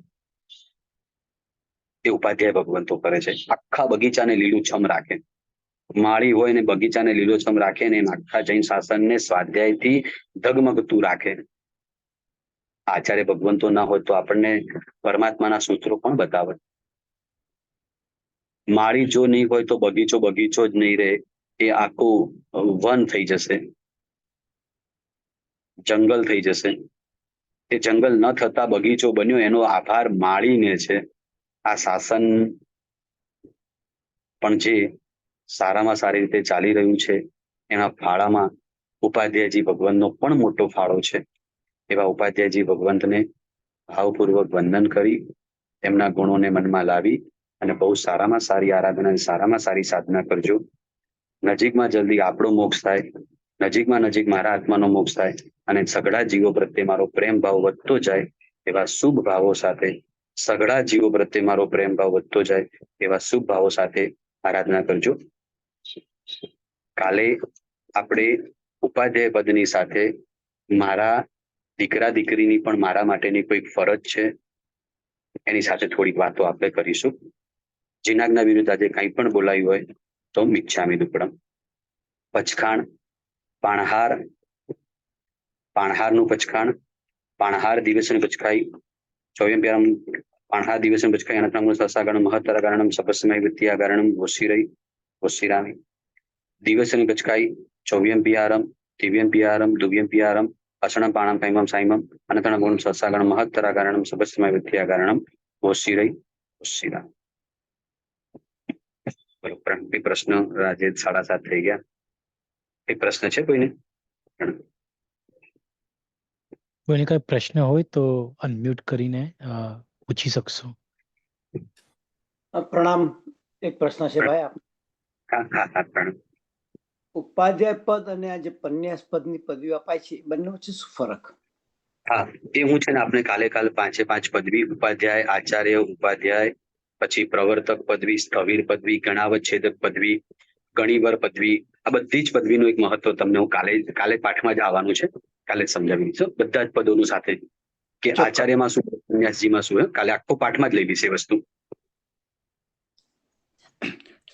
એ ઉપાધ્યાય ભગવંતો કરે છે. આખા બગીચાને લીલુંછમ રાખે. માળી હોય ને બગીચાને લીલોછમ રાખે ને આખા જૈન શાસનને સ્વાધ્યાયથી ધગમગતું રાખે. આચાર્ય ભગવંતો ના હોય તો આપણને પરમાત્માના સૂત્રો પણ બતાવે. માળી જો નહીં હોય તો બગીચો જ નહીં રહે, એ આખું વન થઈ જશે, જંગલ થઈ જશે. એ જંગલ ન થતા બગીચો બન્યો એનો આભાર માળીને છે. આ શાસન પણ જે સારામાં સારી રીતે ચાલી રહ્યું છે એના ફાળામાં ઉપાધ્યાયજી ભગવંતનો પણ મોટો ફાળો છે. એવા ઉપાધ્યાયજી ભગવંતને ભાવપૂર્વક વંદન કરી એમના ગુણોને મનમાં લાવી અને બહુ સારામાં સારી આરાધના, સારામાં સારી સાધના કરજો. નજીકમાં જલ્દી આપણો મોક્ષ થાય, નજીક મારા આત્માનો મોક્ષ થાય અને સઘળા જીવો પ્રત્યે મારો પ્રેમ ભાવ વધતો જાય એવા શુભ ભાવો સાથે, સઘળા જીવો પ્રત્યે મારો પ્રેમ ભાવ વધતો જાય એવા શુભ ભાવો સાથે આરાધના કરજો. કાલે આપણે ઉપાધ્યાય પદની સાથે મારા દીકરા દીકરીની પણ મારા માટેની કોઈક ફરજ છે, એની સાથે થોડીક વાતો આપણે કરીશું. જીનાજ્ઞા વિરુદ્ધ આજે કંઈ પણ બોલાયું હોય તો મિચ્છામી દુક્કડમ. પચખાણ, પાણહાર, પાણહારનું પચખાણ, પાણહાર દિવસની પચકાઈ, ચોવીમ પાણહાર દિવસની પચકાઈ અનંતનામ સસાગણમ મહત્તરગણમ સપસ્મય વિદ્યાગણમ વશિરઈ વશિરામી. દિવસની પચકાઈ ચોવ્યમ પિયારમ દિવ્યમ પિયારમ દુવ્યમ પિયારમ અસણમ પાણમ પૈમમ સાઈમમ અનંતણ ગુણ સસાગણમ મહત્તરગણમ સપસ્મય વિદ્યાગણમ વશિરઈ વશિરા. બરોબર. એ પ્રશ્ન આજે 7:30 થઈ ગયા. એક પ્રશ્ન છે કોઈને? કોઈને કઈ પ્રશ્ન હોય તો અનમ્યુટ કરીને પૂછી શકશો. પ્રણામ. એક પ્રશ્ન છે ભાઈ. ઉપાધ્યાય પદ અને આ જે પન્યાસ પદની પદવીઓ અપાય છે બંને વચ્ચે શું ફરક? હા, એ હું છે ને આપણે કાલે 5 પદવી, ઉપાધ્યાય, આચાર્ય, ઉપાધ્યાય, પછી પ્રવર્તક પદવી, સ્થવિર પદવી, ગણાવચ્છેદક પદવી, ગણીવર પદવી, આ બધી જ પદવીનું એક મહત્વ તમને હું કાલે પાઠમાં જ આવવાનું છે, કાલે જ સમજાવી દઈશ બધા જ પદોનું સાથે, કે આચાર્યમાં શું, સંન્યાસજીમાં શું. કાલે આખો પાઠમાં જ લઈ લઈશ એ વસ્તુ.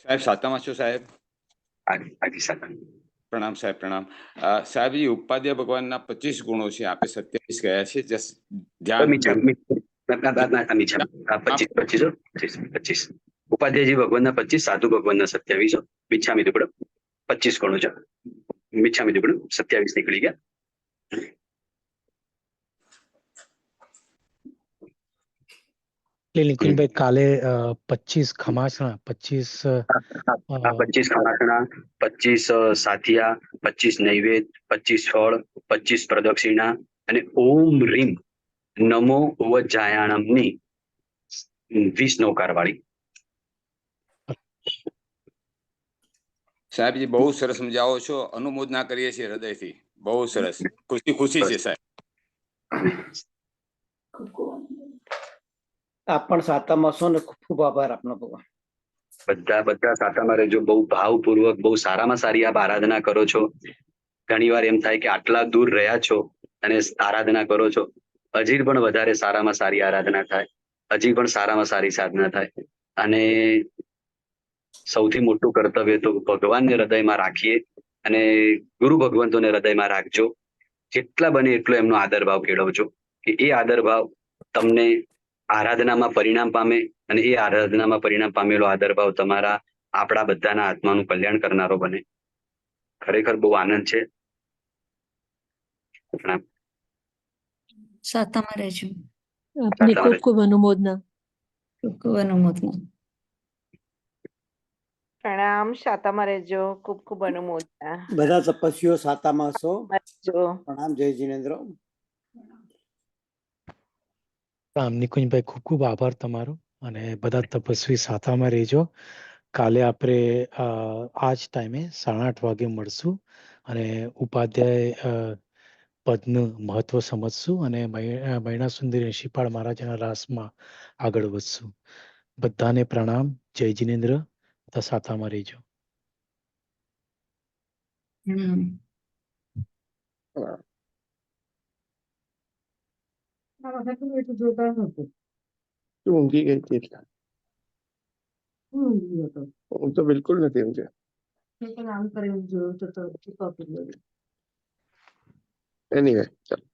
સાહેબ સાતામાં છો સાહેબ? હાજી સાહેબ. પ્રણામ સાહેબ, પ્રણામ સાહેબ. ઉપાધ્યાય ભગવાનના 25 ગુણો છે, આપે 27 ગયા છે. ઉપાધ્યાયજી ભગવાનના 25, સાધુ ભગવાનના 27. મિચ્છામી દુક્કડમ 25 ગુણો છે. મિચ્છામી દુક્કડમ 27 નીકળી ગયા. નિકુંજભાઈ કાલે 25 ખમાસણા, 25 ખમાસણા, 25 સાથિયા, 25 નૈવેદ, 25 ફળ, 25 પ્રદક્ષિણા અને ઓમ રીમ નમો વજાયાણમની 20 નૌકાર વાળી. સાહેબજી બહુ સરસ સમજાવો છો, અનુમોદના કરીએ છીએ હૃદયથી. બહુ સરસ, ખુશી છે સાહેબ. આપ પણ સાતામાં છો ને, ખૂબ ખૂબ આભાર આપનો ભગવાન. બધા સાતામાં રહેજો. બહુ ભાવપૂર્વક, બહુ સારામાં સારી આપ આરાધના કરો છો. ઘણી વાર એમ થાય કે આટલા દૂર રહ્યા છો અને આરાધના કરો છો, હજી પણ વધારે સારામાં સારી આરાધના થાય, હજી પણ સારામાં સારી સાધના થાય. અને સૌથી મોટું કર્તવ્ય તો ભગવાનને હૃદયમાં રાખીએ અને ગુરુ ભગવંતોને હૃદયમાં રાખજો. જેટલા બને એટલો એમનો આદર ભાવ કેળવજો, કે એ આદર ભાવ તમને આરાધનામાં પરિણામ પામે, અને એ આરાધનામાં પરિણામ પામેલો આદર ભાવ તમારા આપણા બધાના આત્માનું કલ્યાણ કરનારો બને. ખરેખર બહુ આનંદ છે. સાતામાં રહેજો. આપની ખૂબ ખૂબ અનુમોદના. ખૂબ ખૂબ અનુમોદના. પ્રણામ. સાતામાં રહેજો. ખૂબ ખૂબ અનુમોદના. બધા તપસ્વીઓ સાતામાં છો. રહેજો. પ્રણામ. જય જીનેન્દ્ર. નિકુંજભાઈ ખૂબ ખૂબ આભાર તમારો, અને બધા તપસ્વી સાતામાં રહેજો. કાલે આપણે આ જ ટાઈમે 8:30 વાગે મળશું અને ઉપાધ્યાય પદનું મહત્વ સમજશું અને મૈણા સુંદરી શિપાળ મહારાજના રાસમાં આગળ વધશું. બધાને પ્રણામ. જય જીનેન્દ્ર. સાતામાં રહેજો. ઊંઘી ગઈ હતી એટલે. હું તો બિલકુલ નથી ઊંઘ્યો. એનીવે ચાલો.